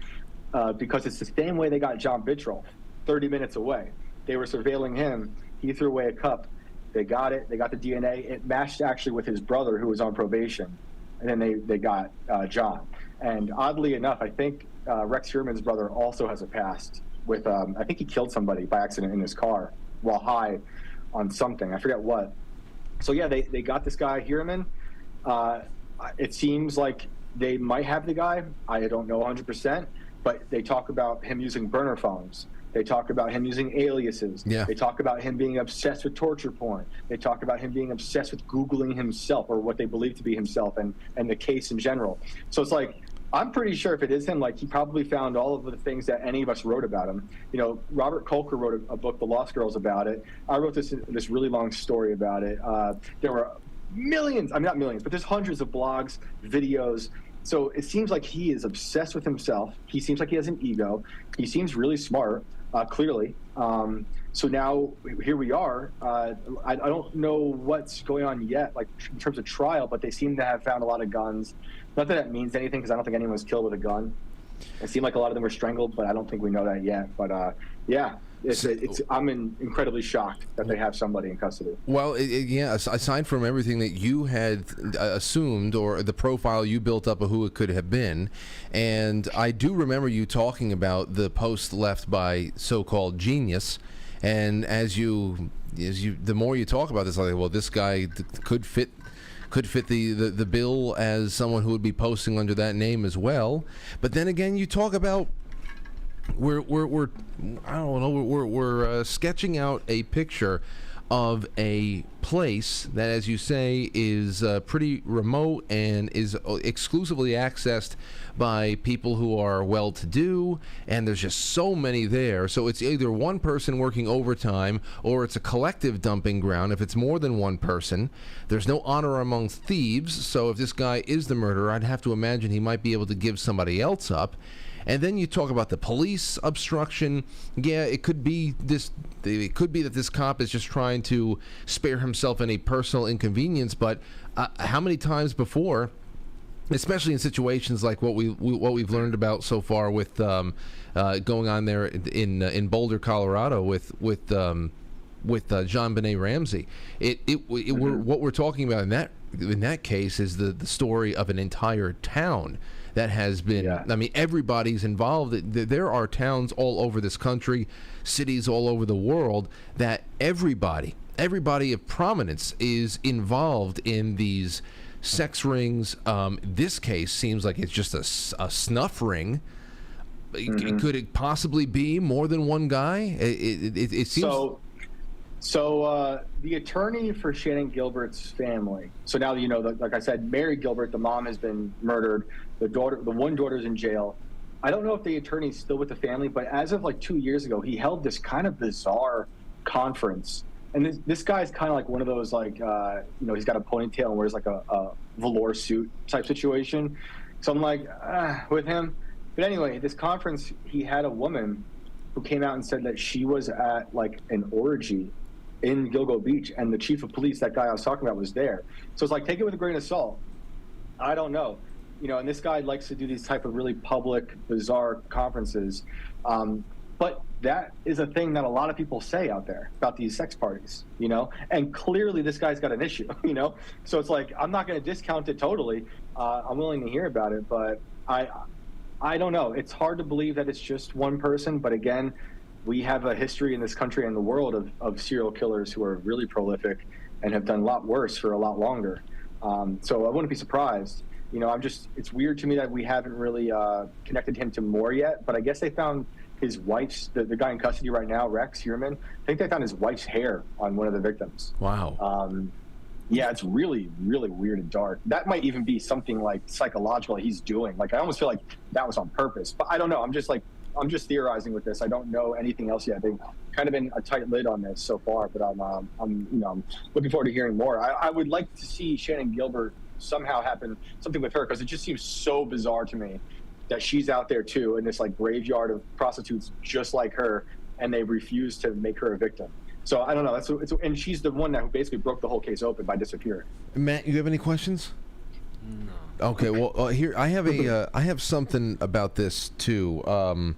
because it's the same way they got John Bitroff 30 minutes away. They were surveilling him. He threw away a cup. They got it. They got the DNA. It matched actually with his brother, who was on probation. And then they got John. And oddly enough, I think Rex Sherman's brother also has a past with, I think he killed somebody by accident in his car while high on something. I forget what. So yeah, they got this guy, Hiraman. It seems like they might have the guy. I don't know 100%, but they talk about him using burner phones. They talk about him using aliases. Yeah. They talk about him being obsessed with torture porn. They talk about him being obsessed with Googling himself, or what they believe to be himself, and the case in general. So it's I'm pretty sure if it is him, he probably found all of the things that any of us wrote about him. Robert Kolker wrote a book, The Lost Girls, about it. I wrote this really long story about it. There were millions, not millions, but there's hundreds of blogs, videos. So it seems like he is obsessed with himself. He seems like he has an ego. He seems really smart, clearly. So now here we are. I don't know what's going on yet, in terms of trial, but they seem to have found a lot of guns. Not that means anything, because I don't think anyone was killed with a gun. It seemed like a lot of them were strangled, but I don't think we know that yet. But yeah. I'm incredibly shocked that they have somebody in custody. Well, yeah, aside from everything that you had assumed, or the profile you built up of who it could have been, and I do remember you talking about the post left by so-called Genius, and the more you talk about this, this guy could fit the bill as someone who would be posting under that name as well. But then again, you talk about we're sketching out a picture of a place that, as you say, is pretty remote and is exclusively accessed by people who are well-to-do, and there's just so many there. So it's either one person working overtime, or it's a collective dumping ground. If it's more than one person, there's no honor among thieves. So if this guy is the murderer, I'd have to imagine he might be able to give somebody else up. And then you talk about the police obstruction. Yeah, it could be that this cop is just trying to spare himself any personal inconvenience. But how many times before, especially in situations like what we've learned about so far with going on there in Boulder, Colorado, with John Benet Ramsey, what we're talking about in that case is the story of an entire town that has been. I mean, everybody's involved. There are towns all over this country, cities all over the world that everybody of prominence is involved in these sex rings. This case seems like it's just a snuff ring. Could it possibly be more than one guy? It seems. So the attorney for Shannon Gilbert's family. So now you know, like I said, Mary Gilbert, the mom, has been murdered. The one daughter's in jail. I don't know if the attorney's still with the family, but as of like 2 years ago, he held this kind of bizarre conference. And this guy's kind of like one of those, like, he's got a ponytail and wears like a velour suit type situation. So I'm like, with him. But anyway, this conference, he had a woman who came out and said that she was at like an orgy in Gilgo Beach, and the chief of police, that guy I was talking about, was there. So it's like, take it with a grain of salt. I don't know. And this guy likes to do these type of really public, bizarre conferences. But that is a thing that a lot of people say out there about these sex parties, and clearly this guy's got an issue, So it's like, I'm not going to discount it totally. I'm willing to hear about it, but I don't know. It's hard to believe that it's just one person, but again, we have a history in this country and the world of serial killers who are really prolific and have done a lot worse for a lot longer. So I wouldn't be surprised. It's weird to me that we haven't really connected him to more yet, but I guess they found his wife's, the guy in custody right now, Rex Heuermann, I think they found his wife's hair on one of the victims. Wow. Yeah, it's really, really weird and dark. That might even be something like psychological he's doing. Like, I almost feel like that was on purpose, but I don't know. I'm just theorizing with this. I don't know anything else yet. They've kind of been a tight lid on this so far, but I'm looking forward to hearing more. I would like to see Shannon Gilbert somehow happen something with her, because it just seems so bizarre to me that she's out there too in this like graveyard of prostitutes just like her, and they refuse to make her a victim. So I don't know. And she's the one that who basically broke the whole case open by disappearing. Matt, you have any questions? No. Okay. Well, here I have I have something about this too. All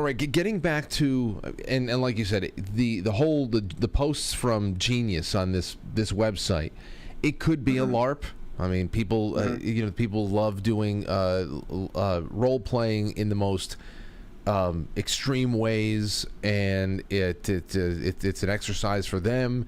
right, getting back to and like you said, the posts from Genius on this website, it could be a LARP. I mean, people people love doing role playing in the most extreme ways, and it's an exercise for them.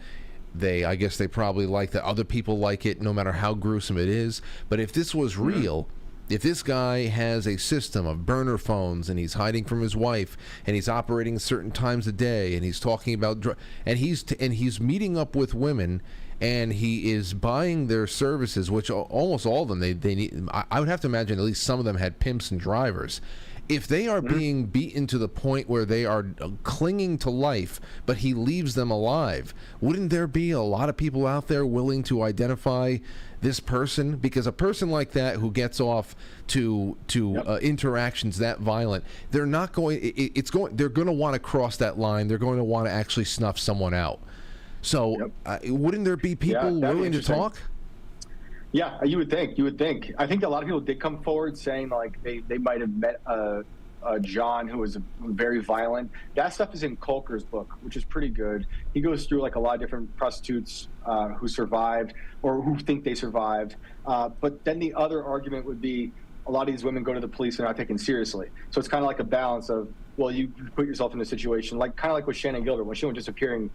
I guess they probably like that other people like it, no matter how gruesome it is. But if this was real, if this guy has a system of burner phones and he's hiding from his wife and he's operating certain times a day and he's talking about and he's meeting up with women and he is buying their services, which almost all of them they need. I would have to imagine at least some of them had pimps and drivers. If they are being beaten to the point where they are clinging to life, but he leaves them alive, wouldn't there be a lot of people out there willing to identify this person? Because a person like that who gets off to interactions that violent, they're not going. They're going to want to cross that line. They're going to want to actually snuff someone out. So, wouldn't there be people willing to talk? Yeah, you would think. I think a lot of people did come forward saying like they might have met John, who was very violent. That stuff is in Kolker's book, which is pretty good. He goes through like a lot of different prostitutes who survived or who think they survived. But then the other argument would be a lot of these women go to the police and are not taken seriously. So it's kind of like a balance of, well, you put yourself in a situation like kind of like with Shannon Gilbert when she went disappearing,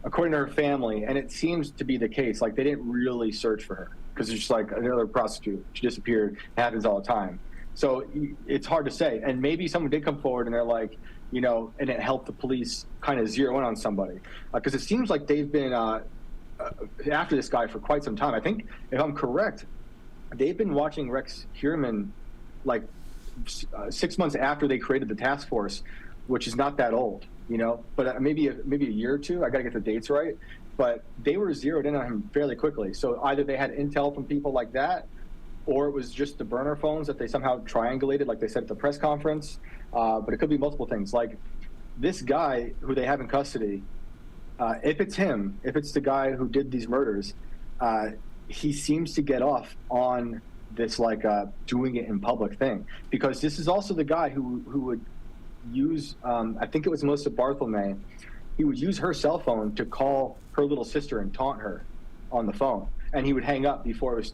according to her family, and it seems to be the case. Like they didn't really search for her, because it's just like another prostitute. She disappeared. It happens all the time. So it's hard to say. And maybe someone did come forward and they're like, and it helped the police kind of zero in on somebody. Because it seems like they've been after this guy for quite some time. I think, if I'm correct, they've been watching Rex Heuermann like 6 months after they created the task force, which is not that old, but maybe a year or two. I got to get the dates right. But they were zeroed in on him fairly quickly. So either they had intel from people like that, or it was just the burner phones that they somehow triangulated, like they said at the press conference. But it could be multiple things. Like this guy who they have in custody, if it's him, if it's the guy who did these murders, he seems to get off on this like doing it in public thing. Because this is also the guy who would use, I think it was Melissa Barthelme, he would use her cell phone to call her little sister and taunt her on the phone, and he would hang up before it was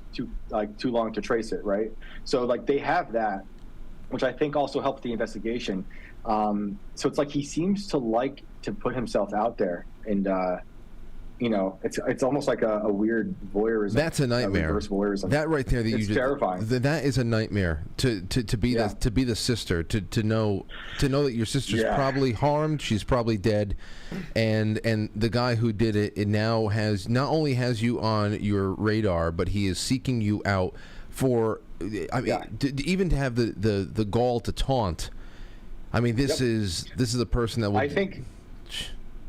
too long to trace it, right? So like they have that, which I think also helped the investigation. So it's like he seems to like to put himself out there, and it's almost like a weird voyeurism. That's a nightmare. Reverse voyeurism. That right there, it's terrifying. That is a nightmare to be the sister, to know that your sister's probably harmed, she's probably dead, and the guy who did it now not only has you on your radar, but he is seeking you out for. I mean, even to have the gall to taunt. I mean, this is a person that would.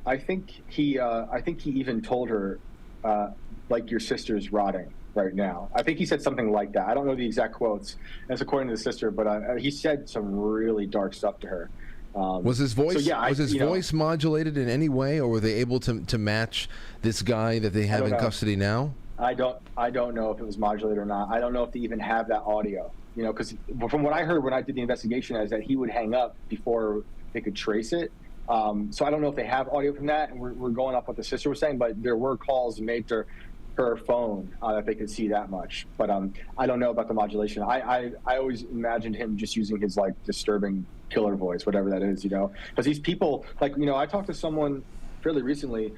I think he even told her, like, your sister's rotting right now. I think he said something like that. I don't know the exact quotes. That's according to the sister, but he said some really dark stuff to her. Was his voice voice modulated in any way, or were they able to match this guy that they have in custody now? I don't know if it was modulated or not. I don't know if they even have that audio. Because from what I heard when I did the investigation is that he would hang up before they could trace it. So I don't know if they have audio from that, and we're going off what the sister was saying, but there were calls made to her phone that they could see that much. But I don't know about the modulation. I always imagined him just using his like disturbing killer voice, whatever that is, because these people, like, I talked to someone fairly recently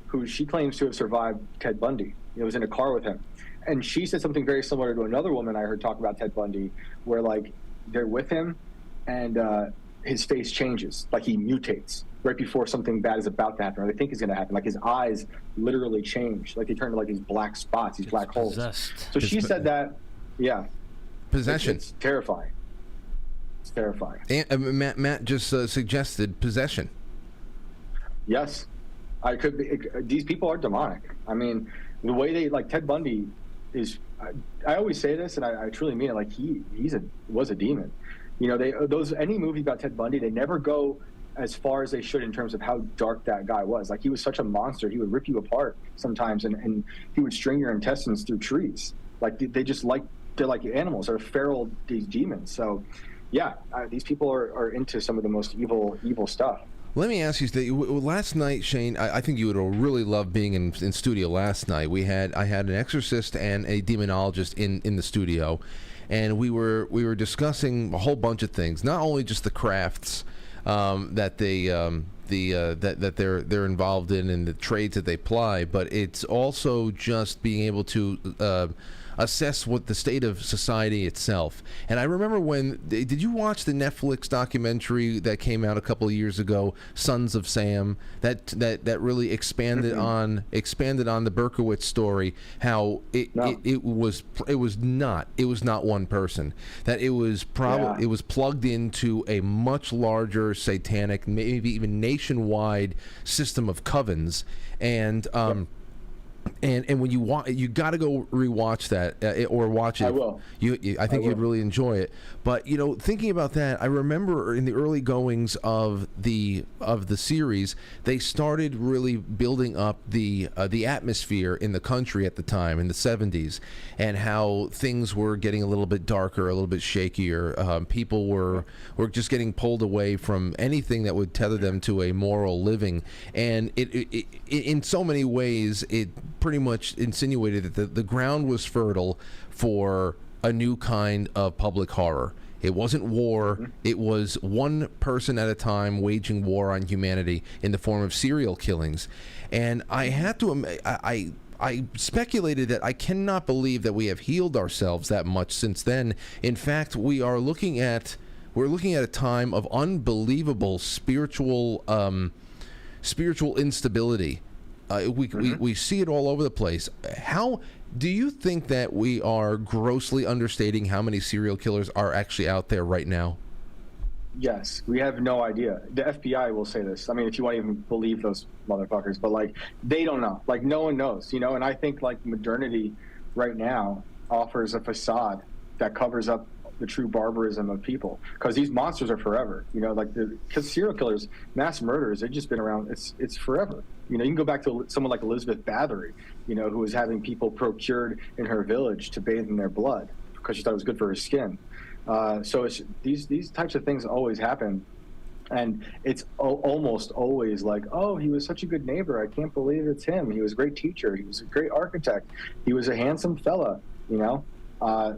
who she claims to have survived Ted Bundy. Was in a car with him, and she said something very similar to another woman I heard talk about Ted Bundy, where like they're with him and his face changes, like he mutates right before something bad is about to happen or they think is going to happen. Like his eyes literally change, like they turn to like these black spots, these black holes. So she said that, possession. It's terrifying. It's terrifying. And Matt just suggested possession. Yes, I could be. These people are demonic. I mean, the way they like Ted Bundy is. I always say this, and I truly mean it. Like he was a demon. Any movie about Ted Bundy, they never go as far as they should in terms of how dark that guy was. Like he was such a monster. He would rip you apart sometimes, and he would string your intestines through trees. Like they're like animals. They're feral, these demons. So, these people are into some of the most evil stuff. Let me ask you, last night, Shane, I think you would have really loved being in studio last night. I had an exorcist and a demonologist in the studio, and we were discussing a whole bunch of things, not only just the crafts that they're involved in and the trades that they ply, but it's also just being able to assess what the state of society itself. And I remember did you watch the Netflix documentary that came out a couple of years ago, Sons of Sam, that really expanded on the Berkowitz story, how it was not one person, that it was it was plugged into a much larger satanic, maybe even nationwide system of covens, and And when you got to go rewatch that or watch it. I will. I think you'd really enjoy it. But thinking about that, I remember in the early goings of the series, they started really building up the atmosphere in the country at the time in the 70s, and how things were getting a little bit darker, a little bit shakier. People were just getting pulled away from anything that would tether them to a moral living, and it in so many ways it pretty much insinuated that the ground was fertile for a new kind of public horror. It wasn't war. It was one person at a time waging war on humanity in the form of serial killings. And I had to, I speculated that I cannot believe that we have healed ourselves that much since then. In fact, we're looking at a time of unbelievable spiritual instability. We see it all over the place. How do you think that we are grossly understating how many serial killers are actually out there right now? Yes, we have no idea. The FBI will say this. I mean, if you want to even believe those motherfuckers, but like they don't know. Like no one knows, And I think like modernity right now offers a facade that covers up the true barbarism of people, because these monsters are forever. Because serial killers, mass murderers, they've just been around. It's forever. You can go back to someone like Elizabeth Bathory, who was having people procured in her village to bathe in their blood because she thought it was good for her skin. So these types of things always happen. And it's almost always like, oh, he was such a good neighbor. I can't believe it's him. He was a great teacher. He was a great architect. He was a handsome fella, you know?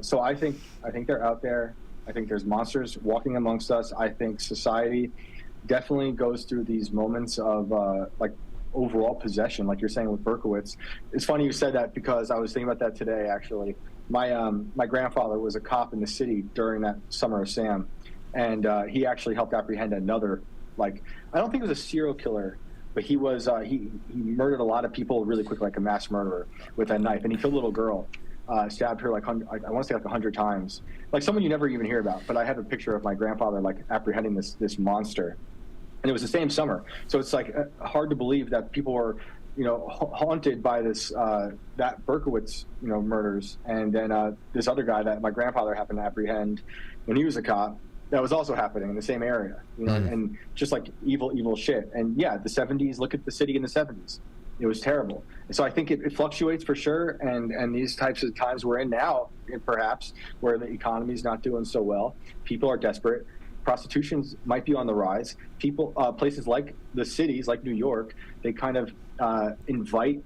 So I think they're out there. I think there's monsters walking amongst us. I think society definitely goes through these moments of like overall possession, like you're saying with Berkowitz. It's funny you said that because I was thinking about that today, actually. My grandfather was a cop in the city during that Summer of Sam. And he actually helped apprehend another, like, I don't think it was a serial killer, but he was, he murdered a lot of people really quick, like a mass murderer with a knife. And he killed a little girl, stabbed her like, I want to say like 100 times. Like someone you never even hear about. But I have a picture of my grandfather, like, apprehending this monster. And it was the same summer. So it's like hard to believe that people were, you know, haunted by this, that Berkowitz, you know, murders. And then this other guy that my grandfather happened to apprehend when he was a cop, that was also happening in the same area, you know, and just like evil shit. And yeah, the 70s, look at the city in the 70s. It was terrible. And so I think it fluctuates for sure. And these types of times we're in now, perhaps, where the economy is not doing so well, people are desperate. Prostitution might be on the rise. People, places like the cities, like New York, they kind of invite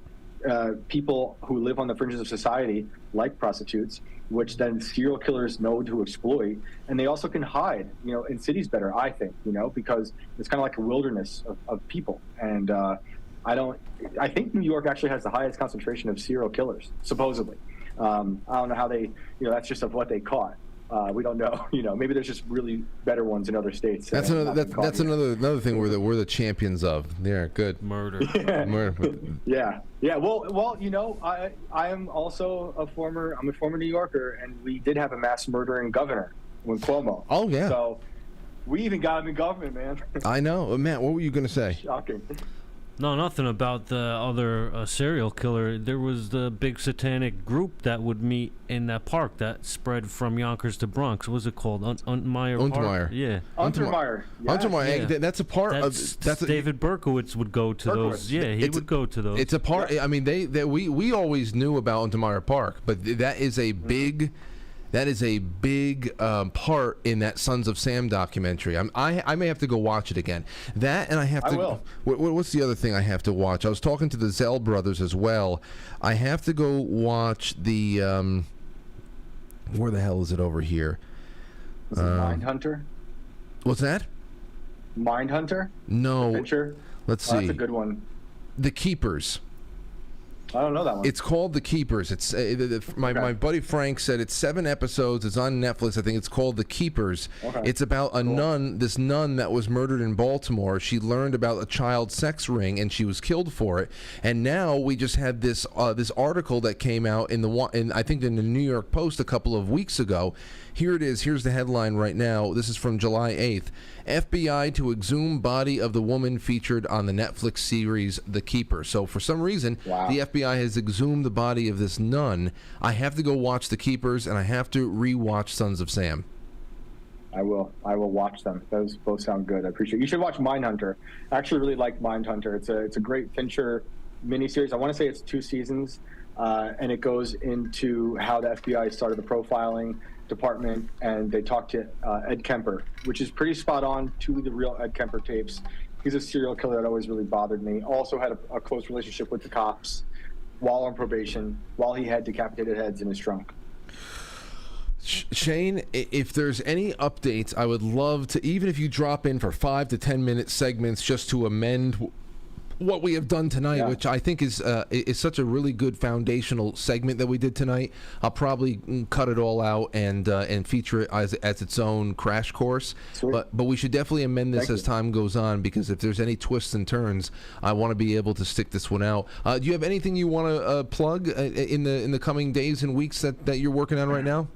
people who live on the fringes of society, like prostitutes, which then serial killers know to exploit. And they also can hide, you know, in cities better, I think, you know, because it's kind of like a wilderness of people. And I think New York actually has the highest concentration of serial killers, supposedly. I don't know how they, you know, that's just of what they caught. We don't know, you know, maybe there's just really better ones in other states. That's another thing we're the champions of. Yeah, good. Murder. Murder. Yeah. Well, you know, I'm a former New Yorker, and we did have a mass murdering governor when Cuomo. Oh yeah. So we even got him in government, man. I know, Matt. What were you gonna say? Shocking. No, nothing about the other serial killer. There was the big satanic group that would meet in that park that spread from Yonkers to Bronx. What was it called? Untermeyer Park? Yeah. Untermeyer. Yes. Untermeyer. Yeah. That's a part of. That's David Berkowitz would go to those. Yeah, he would go to those. It's a part. I mean, we always knew about Untermeyer Park, but that is a big. That is a big part in that Sons of Sam documentary. I may have to go watch it again. That, and I have to. I will. What's the other thing I have to watch? I was talking to the Zell brothers as well. I have to go watch the. Where the hell is it over here? Was it Mindhunter? What's that? Mindhunter? No. Adventure? Let's see. That's a good one. The Keepers. I don't know that one. It's called The Keepers. It's my buddy Frank said it's 7 episodes. It's on Netflix. I think it's called The Keepers. Okay. It's about a nun, this nun that was murdered in Baltimore. She learned about a child sex ring and she was killed for it. And now we just had this this article that came out I think in the New York Post a couple of weeks ago. Here it is. Here's the headline right now. This is from July 8th. FBI to exhume body of the woman featured on the Netflix series The Keeper. So for some reason, the FBI has exhumed the body of this nun. I have to go watch The Keepers, and I have to rewatch Sons of Sam. I will watch them. Those both sound good. I appreciate it. You should watch Mindhunter. I actually really like Mindhunter. It's a great Fincher miniseries. I want to say it's 2 seasons, and it goes into how the FBI started the profiling department, and they talked to Ed Kemper, which is pretty spot on to the real Ed Kemper tapes. He's a serial killer that always really bothered me. Also had a close relationship with the cops while on probation, while he had decapitated heads in his trunk. Shane, if there's any updates, I would love to, even if you drop in for 5 to 10 minute segments just to amend what we have done tonight, which I think is such a really good foundational segment that we did tonight. I'll probably cut it all out and feature it as its own crash course. Sweet. But we should definitely amend this as time goes on, because if there's any twists and turns, I want to be able to stick this one out. Do you have anything you want to plug in the coming days and weeks that you're working on right now?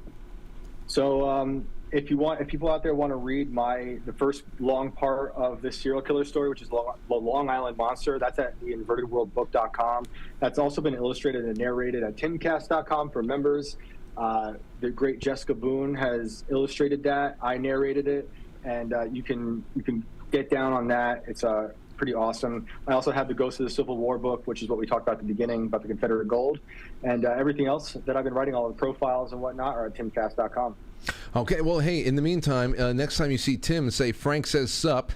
So if people out there want to read the first long part of this serial killer story, which is the Long Island Monster, that's at theinvertedworldbook.com. That's also been illustrated and narrated at timcast.com for members. The great Jessica Boone has illustrated that. I narrated it, and you can get down on that. It's pretty awesome. I also have the Ghost of the Civil War book, which is what we talked about at the beginning, about the Confederate gold. And everything else that I've been writing, all the profiles and whatnot, are at timcast.com. Okay, well, hey, in the meantime, next time you see Tim, say Frank says sup,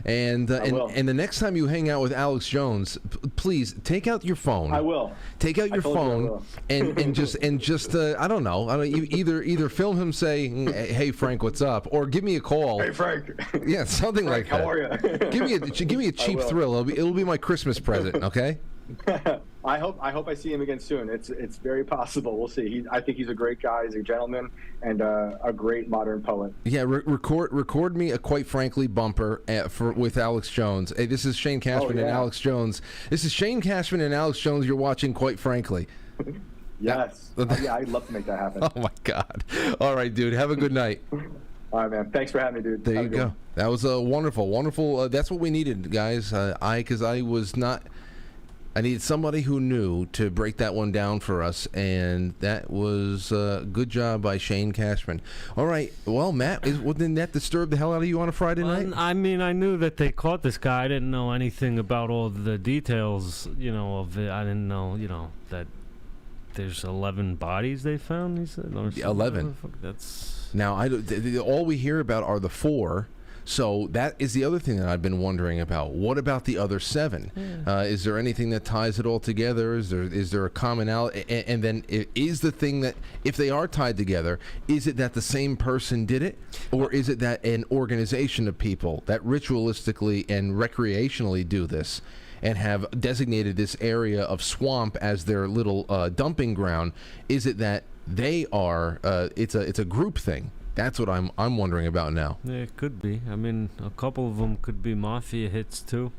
And and the next time you hang out with Alex Jones, please take out your phone. I will. Take out your phone and just I don't know. Either film him say, "Hey Frank, what's up?" or give me a call. Hey Frank. Yeah, something Frank, like that. how are you? give me a cheap thrill. It'll be my Christmas present. Okay. I hope I see him again soon. It's very possible. We'll see. I think he's a great guy. He's a gentleman and a great modern poet. Yeah, record me a Quite Frankly bumper with Alex Jones. Hey, this is Shane Cashman and Alex Jones. This is Shane Cashman and Alex Jones. You're watching Quite Frankly. Yes. Yeah, I'd love to make that happen. Oh my God. All right, dude. Have a good night. All right, man. Thanks for having me, dude. There you go. That was a wonderful. That's what we needed, guys. I needed somebody who knew to break that one down for us, and that was a good job by Shane Cashman. All right, well, Matt, wouldn't that disturb the hell out of you on a Friday night? I mean, I knew that they caught this guy. I didn't know anything about all the details, of it. I didn't know, that there's 11 bodies they found, he said? 11. That's... Now, all we hear about are the 4. So that is the other thing that I've been wondering about. What about the other 7? Yeah. Is there anything that ties it all together? Is there a commonality? And then is the thing that, if they are tied together, is it that the same person did it? Or is it that an organization of people that ritualistically and recreationally do this and have designated this area of swamp as their little dumping ground? Is it that they are, it's a group thing? That's what I'm wondering about now. Yeah, it could be. I mean, a couple of them could be mafia hits too.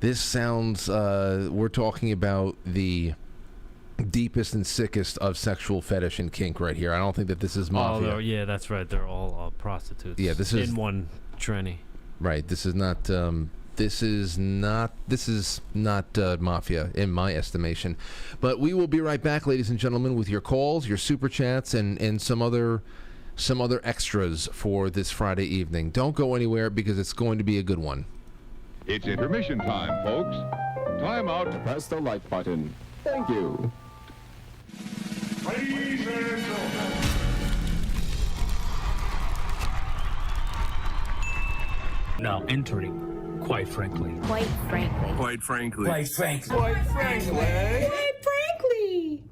This sounds, we're talking about the deepest and sickest of sexual fetish and kink right here. I don't think that this is mafia. Oh, yeah, that's right. They're all prostitutes. Yeah, this is in one tranny. Right. This is not. This is not mafia in my estimation. But we will be right back, ladies and gentlemen, with your calls, your super chats, and some other extras for this Friday evening. Don't go anywhere because it's going to be a good one. It's intermission time, folks. Time out to press the like button. Thank you. Ladies and gentlemen. Now entering, quite frankly. Quite frankly. Quite frankly. Quite frankly. Quite frankly. Quite frankly.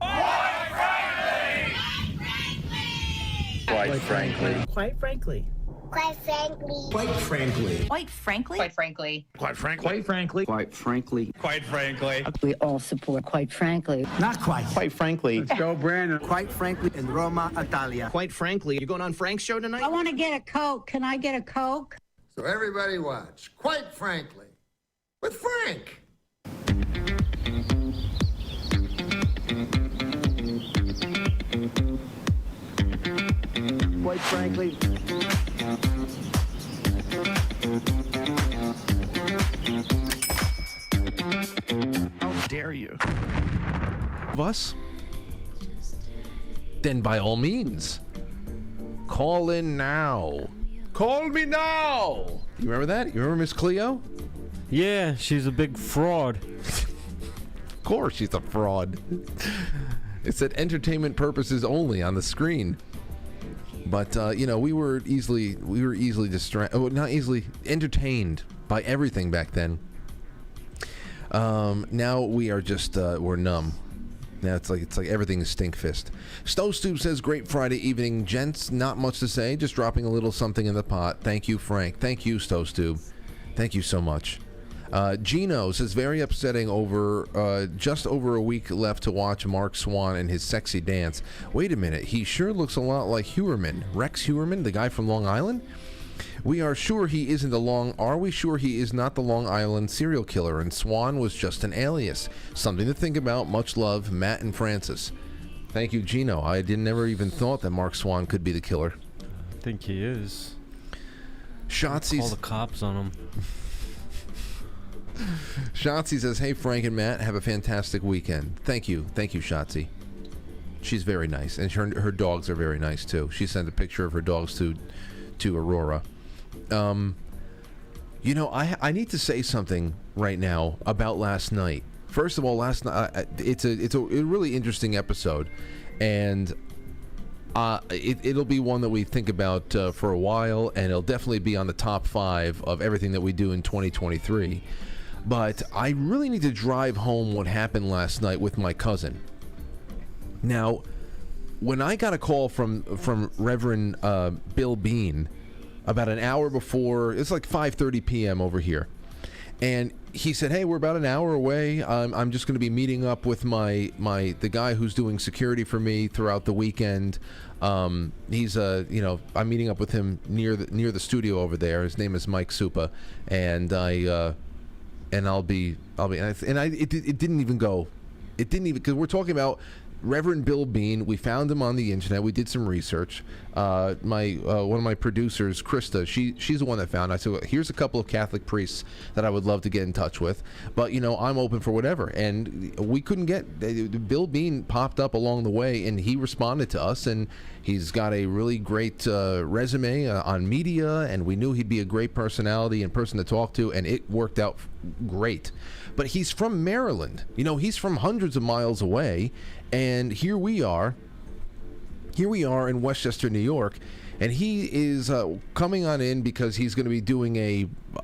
Quite frankly. Quite frankly. Quite frankly. Quite frankly. Quite frankly. Quite frankly. Quite frankly. Quite frankly. Quite frankly. Quite frankly. We all support quite frankly. Not quite. Quite frankly. Let's go, Brandon. Quite frankly, in Roma, Italia. Quite frankly. You going on Frank's show tonight? I want to get a Coke. Can I get a Coke? So everybody watch. Quite frankly, with Frank. Quite frankly. How dare you? Of us? Then by all means, call in now. Call me now. You remember that? You remember Miss Cleo? Yeah, she's a big fraud. Of course she's a fraud. It said entertainment purposes only on the screen. But we were easily not easily entertained by everything back then. Now we are just we're numb. Now it's like everything is stinkfist. Stove says, great Friday evening, gents. Not much to say, just dropping a little something in the pot. Thank you, Frank. Thank you, Stove. Thank you so much. Gino says, very upsetting over just over a week left to watch Mark Swan and his sexy dance. Wait a minute, he sure looks a lot like Huerman. Rex Huerman, the guy from Long Island? Are we sure he is not the Long Island serial killer and Swan was just an alias? Something to think about. Much love, Matt and Francis. Thank you, Gino. I never even thought that Mark Swan could be the killer. I think he is. Shotzi's... Call the cops on him. Shotzi says, hey, Frank and Matt, have a fantastic weekend. Thank you, Shotzi. She's very nice, and her dogs are very nice, too. She sent a picture of her dogs to Aurora. I need to say something right now about last night. First of all, last night it's a really interesting episode, and It'll be one that we think about for a while, and it'll definitely be on the top 5 of everything that we do in 2023. But I really need to drive home what happened last night with my cousin. Now, when I got a call from Reverend Bill Bean about an hour before, it's like 5:30 p.m. over here, and he said, "Hey, we're about an hour away. I'm just going to be meeting up with the guy who's doing security for me throughout the weekend. He's I'm meeting up with him near the studio over there. His name is Mike Supa, and it didn't even go. It didn't even, because we're talking about Reverend Bill Bean. We found him on the internet. We did some research. One of my producers, Krista, she's the one that found. I said, well, here's a couple of Catholic priests that I would love to get in touch with, but I'm open for whatever. And we couldn't get. Bill Bean popped up along the way, and he responded to us, and he's got a really great resume on media, and we knew he'd be a great personality and person to talk to, and it worked out great. But he's from Maryland. He's from hundreds of miles away. And here we are in Westchester, New York, and he is coming on in because he's going to be doing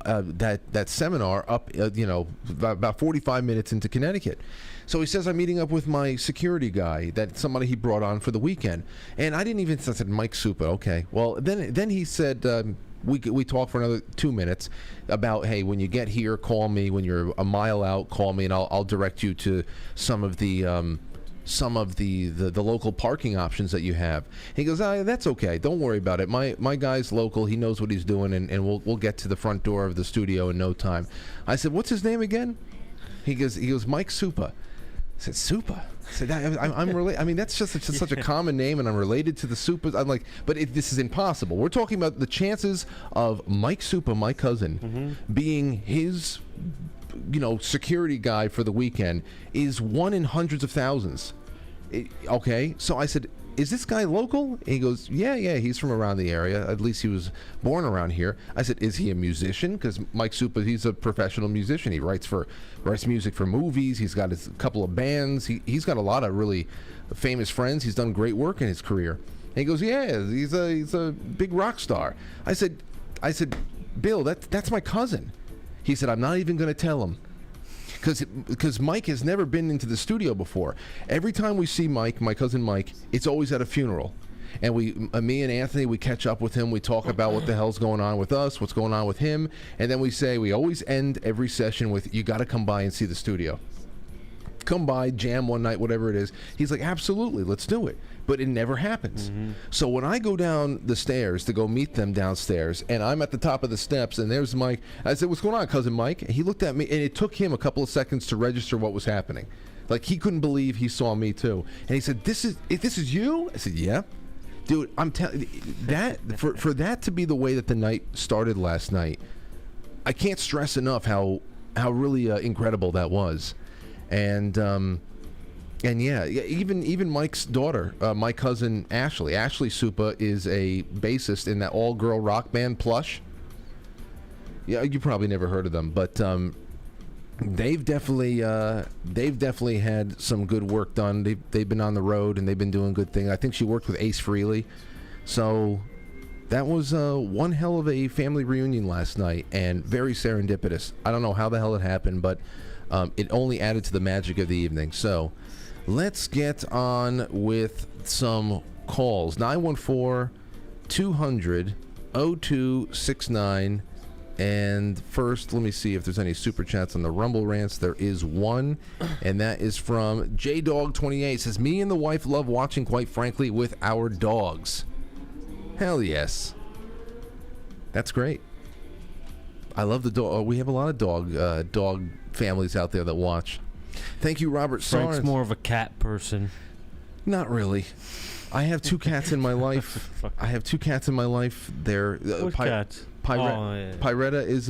that seminar up, about 45 minutes into Connecticut. So he says, I'm meeting up with my security guy, somebody he brought on for the weekend. And I said, Mike Supa, okay. Well, then he said, we talked for another 2 minutes about, hey, when you get here, call me. When you're a mile out, call me, and I'll direct you to some of the local parking options that you have. He goes, that's okay. Don't worry about it. My guy's local. He knows what he's doing, and we'll get to the front door of the studio in no time. I said, what's his name again? He goes, Mike Supa. I said, Supa? I said, I'm related. I mean, that's just such a common name, and I'm related to the Supas. I'm like, but this is impossible. We're talking about the chances of Mike Supa, my cousin, being his security guy for the weekend is 1 in hundreds of thousands. Okay, so I said, is this guy local? He goes, yeah, he's from around the area. At least he was born around here. I said, is he a musician? Because Mike Supa, he's a professional musician. He writes music for movies. He's got a couple of bands. He's got a lot of really famous friends. He's done great work in his career. And he goes, yeah, he's a big rock star. I said, Bill, that's my cousin. He said, I'm not even going to tell him. Because Mike has never been into the studio before. Every time we see Mike, my cousin Mike, it's always at a funeral. And me and Anthony, we catch up with him. We talk about what the hell's going on with us, what's going on with him. And then we always end every session with, you got to come by and see the studio. Come by, jam one night, whatever it is. He's like, absolutely, let's do it. But it never happens. So when I go down the stairs to go meet them downstairs, and I'm at the top of the steps, and there's Mike, I said, what's going on, cousin Mike? And he looked at me, and it took him a couple of seconds to register what was happening. Like, he couldn't believe he saw me too. And he said, this is you? I said, yeah. Dude, I'm telling you, that for that to be the way that the night started last night, I can't stress enough how really incredible that was. And yeah, even Mike's daughter, my cousin Ashley Supa, is a bassist in that all-girl rock band Plush. Yeah, you probably never heard of them, but they've definitely had some good work done. They've been on the road and they've been doing good things. I think she worked with Ace Frehley, so that was one hell of a family reunion last night, and very serendipitous. I don't know how the hell it happened, but it only added to the magic of the evening. So let's get on with some calls. 914-200-0269. And first, let me see if there's any super chats on the Rumble Rants. There is one, and that is from JDog28. It says, me and the wife love watching Quite Frankly with our dogs. Hell yes. That's great. I love the dog. We have a lot of dog families out there that watch. Thank you, Robert Frank's Sarnes. more of a cat person. Not really. I have two cats in my life. They're cats? Pyretta is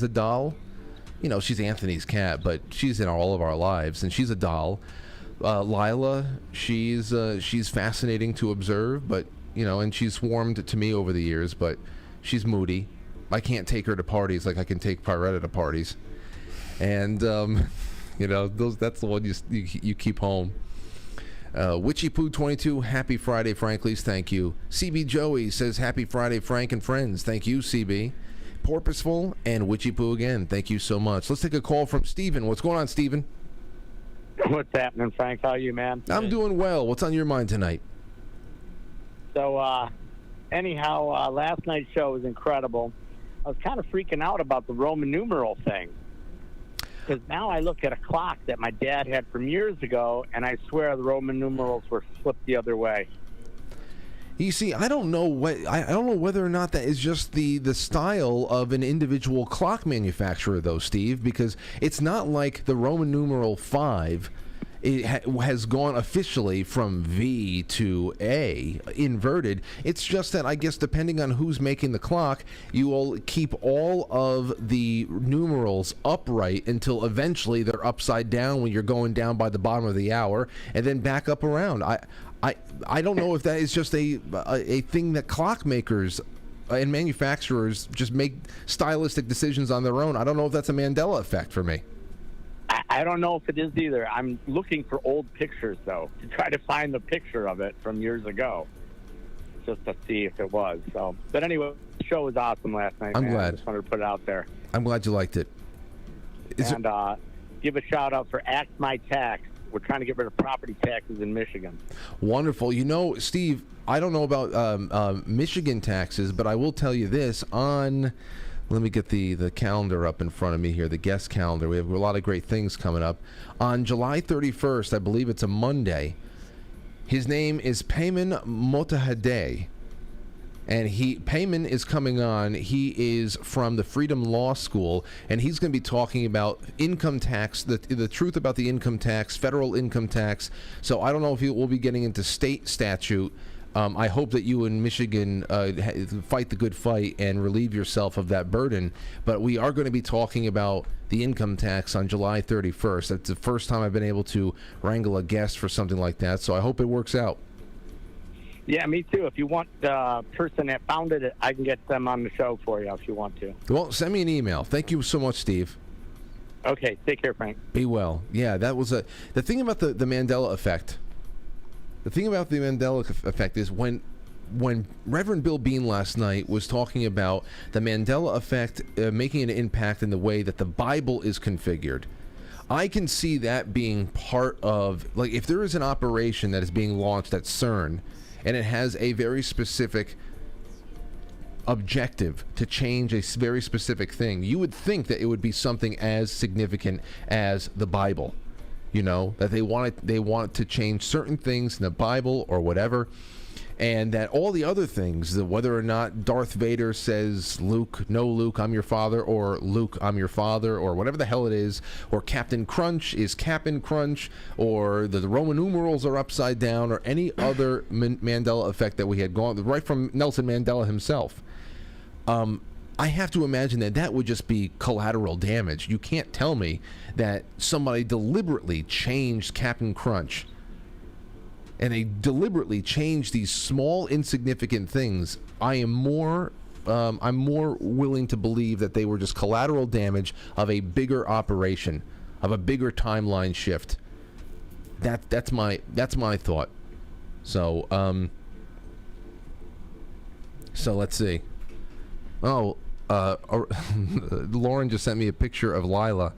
a doll. You know, she's Anthony's cat, but she's in all of our lives, and she's a doll. Lila, she's fascinating to observe, but and she's warmed to me over the years, but she's moody. I can't take her to parties like I can take Pyretta to parties, and that's the one you keep home. Witchypoo22, happy Friday, Franklies. Thank you. CB Joey says, happy Friday, Frank and friends. Thank you, CB. Porpoiseful and Witchypoo again. Thank you so much. Let's take a call from Steven. What's going on, Steven? What's happening, Frank? How are you, man? I'm doing well. What's on your mind tonight? So, anyhow, last night's show was incredible. I was kind of freaking out about the Roman numeral thing. Because now I look at a clock that my dad had from years ago, and I swear the Roman numerals were flipped the other way. You see, I don't know whether or not that is just the style of an individual clock manufacturer, though, Steve, because it's not like the Roman numeral 5 has gone officially from V to A inverted. It's just that I guess depending on who's making the clock, you will keep all of the numerals upright until eventually they're upside down when you're going down by the bottom of the hour, and then back up around. I don't know if that is just a thing that clockmakers and manufacturers just make stylistic decisions on their own. I don't know if that's a Mandela effect for me. I don't know if it is either. I'm looking for old pictures, though, to try to find the picture of it from years ago, just to see if it was. So, but anyway, the show was awesome last night. I'm man. glad. I just wanted to put it out there. I'm glad you liked it. And give a shout out for Act My Tax. We're trying to get rid of property taxes in Michigan. Wonderful. You know, Steve, I don't know about Michigan taxes, but I will tell you this. Let me get the calendar up in front of me here, the guest calendar. We have a lot of great things coming up. On July 31st, I believe it's a Monday, his name is Payman Motahadeh. And Payman is coming on. He is from the Freedom Law School, and he's going to be talking about income tax, the truth about the income tax, federal income tax. So I don't know if we'll be getting into state statute. I hope that you in Michigan fight the good fight and relieve yourself of that burden. But we are going to be talking about the income tax on July 31st. That's the first time I've been able to wrangle a guest for something like that. So I hope it works out. Yeah, me too. If you want the person that founded it, I can get them on the show for you if you want to. Well, send me an email. Thank you so much, Steve. Okay, take care, Frank. Be well. Yeah, that was the thing about the Mandela Effect. The thing about the Mandela Effect is when Reverend Bill Bean last night was talking about the Mandela Effect making an impact in the way that the Bible is configured, I can see that being part of, like, if there is an operation that is being launched at CERN and it has a very specific objective to change a very specific thing, you would think that it would be something as significant as the Bible. You know, that they want to change certain things in the Bible or whatever, and that all the other things, whether or not Darth Vader says, Luke, no, Luke, I'm your father, or Luke, I'm your father, or whatever the hell it is, or Captain Crunch is Captain Crunch, or the Roman numerals are upside down, or any other Mandela effect that we had gone, right from Nelson Mandela himself. I have to imagine that would just be collateral damage. You can't tell me that somebody deliberately changed Captain Crunch and they deliberately changed these small, insignificant things. I'm more willing to believe that they were just collateral damage of a bigger operation, of a bigger timeline shift. That's my thought. So let's see. Oh, Lauren just sent me a picture of Lila.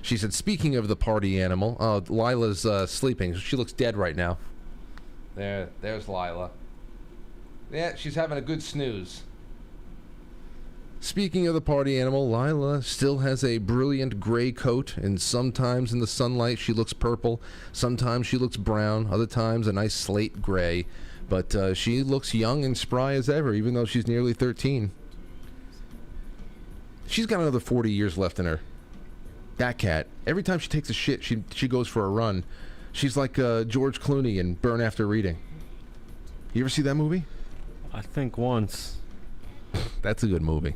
She said, speaking of the party animal, Lila's sleeping. She looks dead right now. There's Lila. Yeah, she's having a good snooze. Speaking of the party animal, Lila still has a brilliant gray coat, and sometimes in the sunlight she looks purple, sometimes she looks brown, other times a nice slate gray. But she looks young and spry as ever, even though she's nearly 13. She's got another 40 years left in her. That cat. Every time she takes a shit, she goes for a run. She's like George Clooney in Burn After Reading. You ever see that movie? I think once. That's a good movie.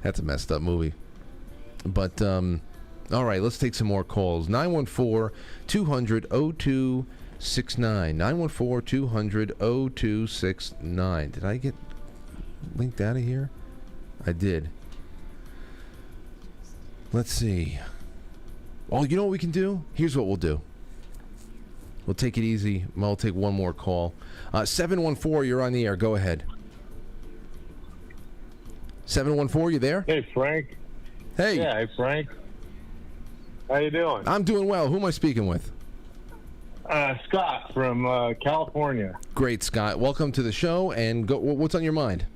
That's a messed up movie. But, all right, let's take some more calls. 914-200-0269. 914-200-0269. Did I get linked out of here? I did. Let's see. Oh, you know what we can do? Here's what we'll do. We'll take it easy. I'll take one more call. 714, you're on the air. Go ahead. 714, you there? Hey, Frank. Hey. Yeah, hey, Frank. How you doing? I'm doing well. Who am I speaking with? Scott from California. Great, Scott. Welcome to the show, and what's on your mind?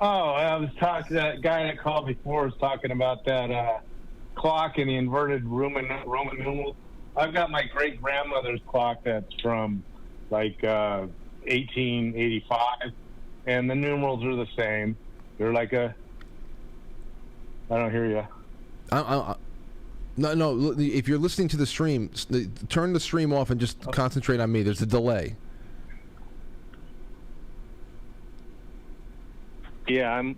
Oh, I was talking. That guy that called before was talking about that clock and the inverted Roman numerals. I've got my great grandmother's clock that's from like 1885, and the numerals are the same. They're like a. I don't hear you. No. If you're listening to the stream, turn the stream off and just concentrate on me. There's a delay. Yeah, I'm.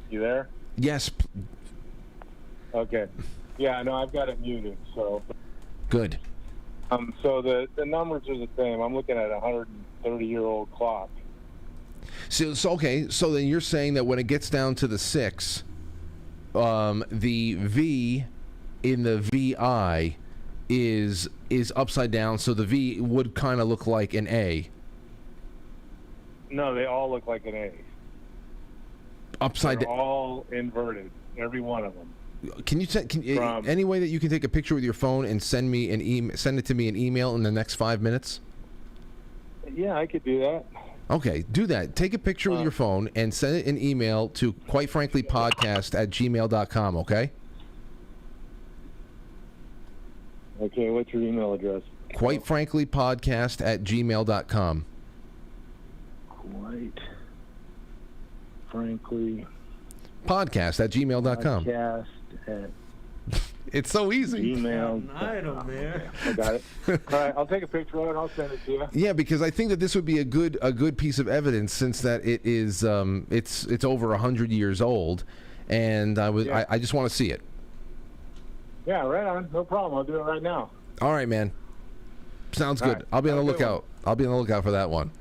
You there? Yes. Okay. Yeah, no, I've got it muted. So. Good. So the numbers are the same. I'm looking at a 130-year-old clock. So okay. So then you're saying that when it gets down to the 6, the V in the VI is upside down. So the V would kind of look like an A. No, they all look like an A. Upside down. They're all inverted. Every one of them. Can you any way that you can take a picture with your phone and send it to me in email in the next 5 minutes? Yeah, I could do that. Okay, do that. Take a picture with your phone and send it an email to quitefranklypodcast@gmail.com, okay? Okay, what's your email address? Quitefranklypodcast@gmail.com. Quite frankly. Podcast@gmail.com. Podcast at It's so easy. Email. I don't know. I got it. All right, I'll take a picture of it and I'll send it to you. Yeah, because I think that this would be a good piece of evidence, since that it is it's over 100 years old, and I just want to see it. Yeah, right on. No problem. I'll do it right now. All right, man. Sounds good. Right. I'll be on the lookout. I'll be on the lookout for that one.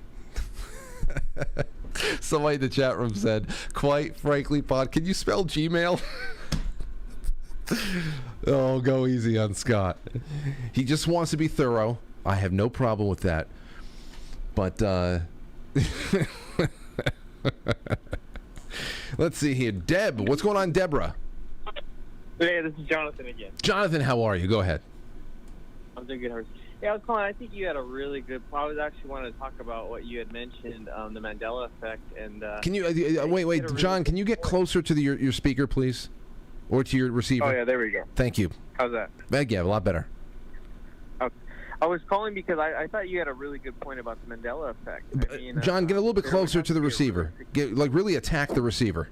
Somebody in the chat room said, "Quite frankly, pod." Can you spell Gmail? Oh, go easy on Scott. He just wants to be thorough. I have no problem with that. But let's see here. Deb, what's going on, Deborah? Hey, this is Jonathan again. Jonathan, how are you? Go ahead. I'm doing good. Yeah, I was calling. I think you had a really good. I was actually wanting to talk about what you had mentioned, the Mandela Effect, and. Can you wait, John? Can you get closer to your speaker, please, or to your receiver? Oh yeah, there we go. Thank you. How's that? Yeah, a lot better. Okay. I was calling because I thought you had a really good point about the Mandela Effect. I mean, John, get a little bit closer to the receiver. Really attack the receiver.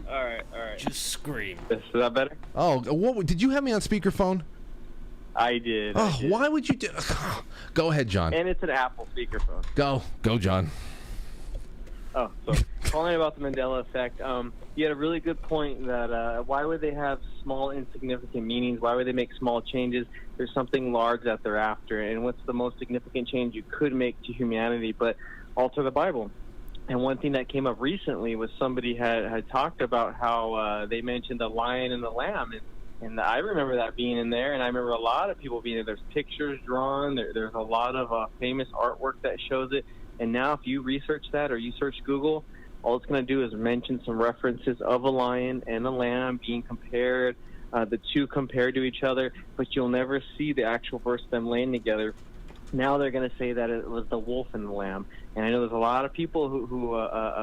All right. Just scream. Is that better? Oh, what did you have me on speakerphone? I did. Why would you do? Go ahead, John. And it's an Apple speakerphone. Go, John. Oh, so calling about the Mandela Effect. You had a really good point that why would they have small, insignificant meanings? Why would they make small changes? There's something large that they're after, and what's the most significant change you could make to humanity but alter the Bible? And one thing that came up recently was somebody had talked about how they mentioned the lion and the lamb, and I remember that being in there, and I remember a lot of people being there. There's pictures drawn. There's a lot of famous artwork that shows it. And now if you research that or you search Google, all it's going to do is mention some references of a lion and a lamb being compared, the two compared to each other, but you'll never see the actual verse of them laying together. Now they're going to say that it was the wolf and the lamb. And I know there's a lot of people who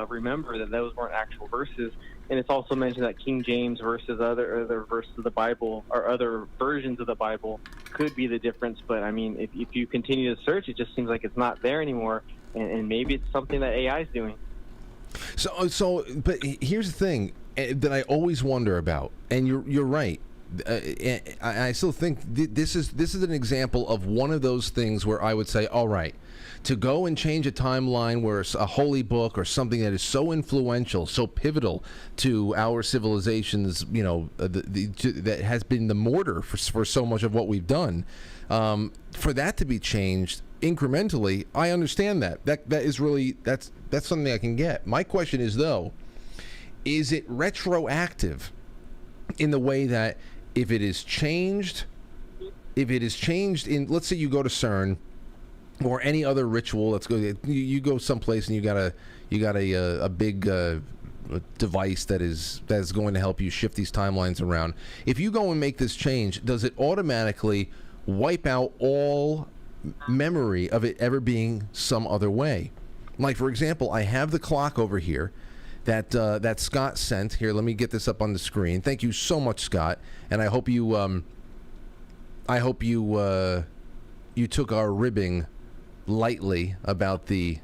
remember that those weren't actual verses. And it's also mentioned that King James versus other verses of the Bible or other versions of the Bible could be the difference. But, I mean, if you continue to search, it just seems like it's not there anymore. And maybe it's something that AI is doing. But here's the thing that I always wonder about, and you're right. I still think this is an example of one of those things where I would say, all right, to go and change a timeline where it's a holy book or something that is so influential, so pivotal to our civilizations, that has been the mortar for so much of what we've done, for that to be changed incrementally, I understand that is really that's something I can get. My question is, though, is it retroactive in the way that if it is changed if it is changed in, let's say you go to CERN or any other ritual, let's go. You go someplace and you got a big device that is going to help you shift these timelines around. If you go and make this change, does it automatically wipe out all memory of it ever being some other way? Like, for example, I have the clock over here that Scott sent. Here, let me get this up on the screen. Thank you so much, Scott, and I hope you you took our ribbing lightly about the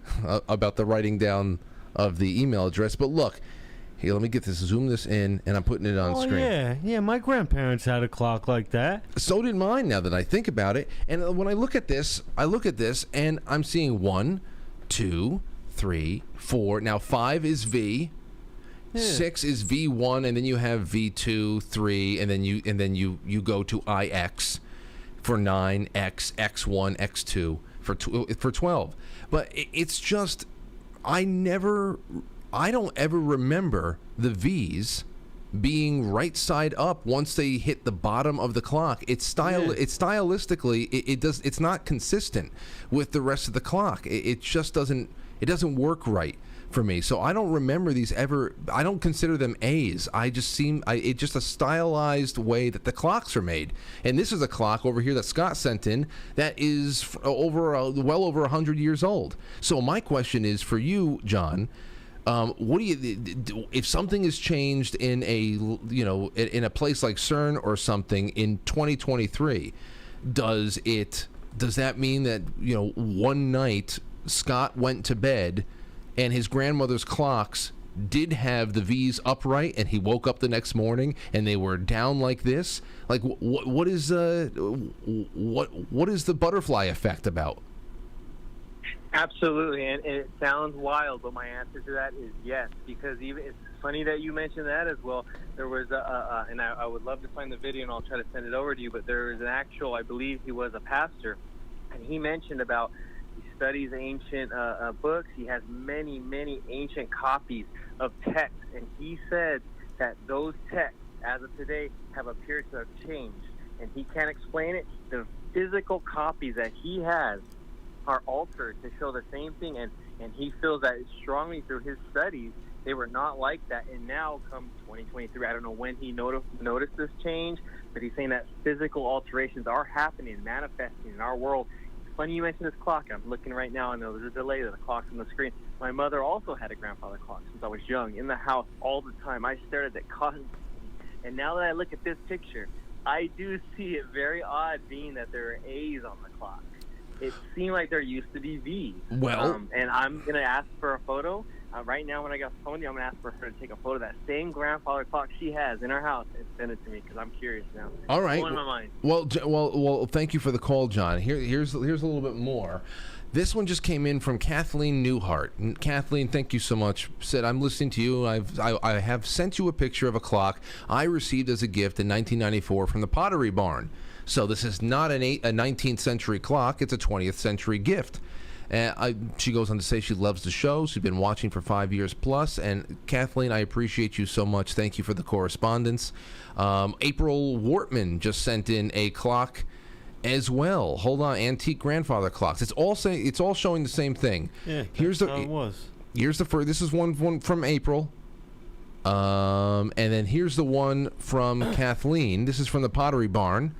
writing down of the email address. But look, here, let me get this, zoom this in, and I'm putting it on screen. Yeah, my grandparents had a clock like that. So did mine, now that I think about it. And when I look at this, and I'm seeing 1, 2, 3, 4. Now 5 is V. Yeah. 6 is V1, and then you have V2, 3, and then you go to IX for 9, X, X1, X2 for 12. But it's just, I don't ever remember the V's being right side up once they hit the bottom of the clock. It's stylistically, it's not consistent with the rest of the clock. It just doesn't work right for me. So I don't remember these ever. I don't consider them A's. It's just a stylized way that the clocks are made. And this is a clock over here that Scott sent in that is well over 100 years old. So my question is for you, John. What do you, if something is changed in a place like CERN or something in 2023, does that mean that one night Scott went to bed and his grandmother's clocks did have the V's upright, and he woke up the next morning and they were down like this? Like what is the butterfly effect about? Absolutely, and it sounds wild, but my answer to that is yes, because it's funny that you mentioned that as well. There was and I would love to find the video and I'll try to send it over to you, but there was an actual, I believe he was a pastor, and he mentioned about he studies ancient books. He has many, many ancient copies of texts, and he said that those texts, as of today, have appeared to have changed, and he can't explain it. The physical copies that he has are altered to show the same thing, and he feels that strongly through his studies they were not like that. And now come 2023, I don't know when he noticed this change, but he's saying that physical alterations are happening, manifesting in our world. It's funny you mentioned this clock. I'm looking right now, I know there's a delay to the clock's on the screen. My mother also had a grandfather clock since I was young, in the house all the time. I stared at it constantly, and now that I look at this picture, I do see it very odd being that there are A's on the clock. It seemed like there used to be V's. Well, and I'm going to ask for a photo. Right now, when I got the phone, I'm going to ask for her to take a photo of that same grandfather clock she has in her house and send it to me, because I'm curious now. All right. It's blowing my mind. Well, thank you for the call, John. Here's a little bit more. This one just came in from Kathleen Newhart. And Kathleen, thank you so much. Said, I'm listening to you. I have sent you a picture of a clock I received as a gift in 1994 from the Pottery Barn. So this is not a 19th century clock. It's a 20th century gift. She goes on to say she loves the show. She's been watching for 5 years plus. And Kathleen, I appreciate you so much. Thank you for the correspondence. April Wortman just sent in a clock as well. Hold on, antique grandfather clocks. It's all showing the same thing. Yeah, here's how it was. Here's the first. This is one from April. And then here's the one from Kathleen. This is from the Pottery Barn.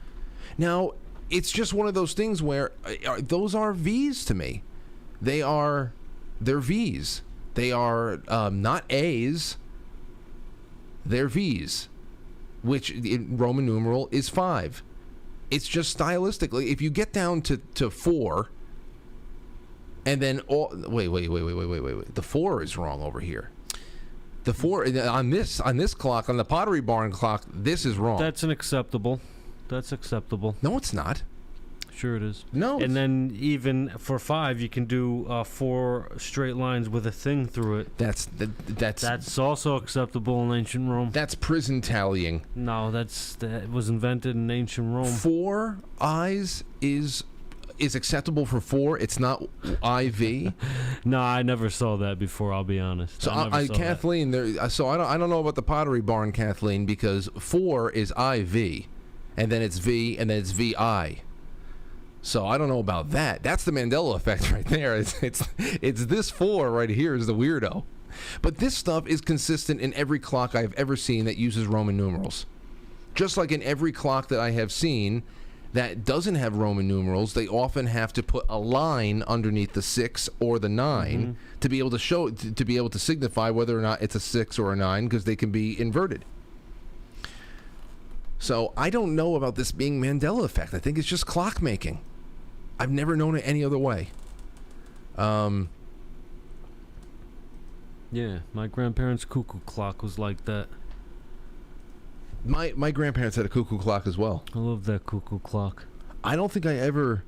Now, it's just one of those things where those are V's to me. They're V's. They are not A's. They're V's, which in Roman numeral is 5. It's just stylistically. If you get down to 4, and then wait. The 4 is wrong over here. The 4 on this clock, on the Pottery Barn clock, this is wrong. That's acceptable. No, it's not. Sure it is. No. And then even for 5, you can do 4 straight lines with a thing through it. That's also acceptable in ancient Rome. That's prison tallying. No, that was invented in ancient Rome. 4 eyes is acceptable for 4. It's not IV. No, I never saw that before. I'll be honest. So Kathleen, so I don't know about the Pottery Barn, Kathleen, because 4 is IV. and then it's V, and then it's VI. So I don't know about that. That's the Mandela effect right there. It's this 4 right here is the weirdo. But this stuff is consistent in every clock I've ever seen that uses Roman numerals. Just like in every clock that I have seen that doesn't have Roman numerals, they often have to put a line underneath the 6 or the 9 to be able to show, to be able to signify whether or not it's a 6 or a 9, because they can be inverted. So I don't know about this being Mandela effect. I think it's just clockmaking. I've never known it any other way. Yeah, my grandparents' cuckoo clock was like that. My grandparents had a cuckoo clock as well. I love that cuckoo clock. I don't think I ever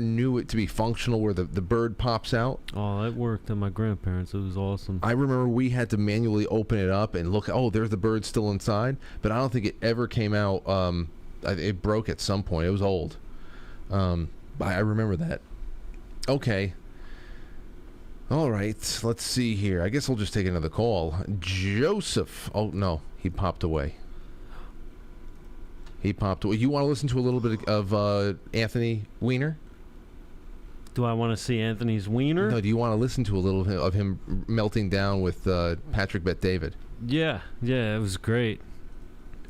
knew it to be functional where the bird pops out. Oh, that worked at my grandparents. It was awesome. I remember we had to manually open it up and look, oh, there's the bird still inside. But I don't think it ever came out. It broke at some point. It was old. I remember that. Okay. All right. Let's see here. I guess we'll just take another call. Joseph. Oh, no. He popped away. You want to listen to a little bit of Anthony Weiner? Do I want to see Anthony's wiener? No, do you want to listen to a little of him melting down with Patrick Bet-David? Yeah, it was great.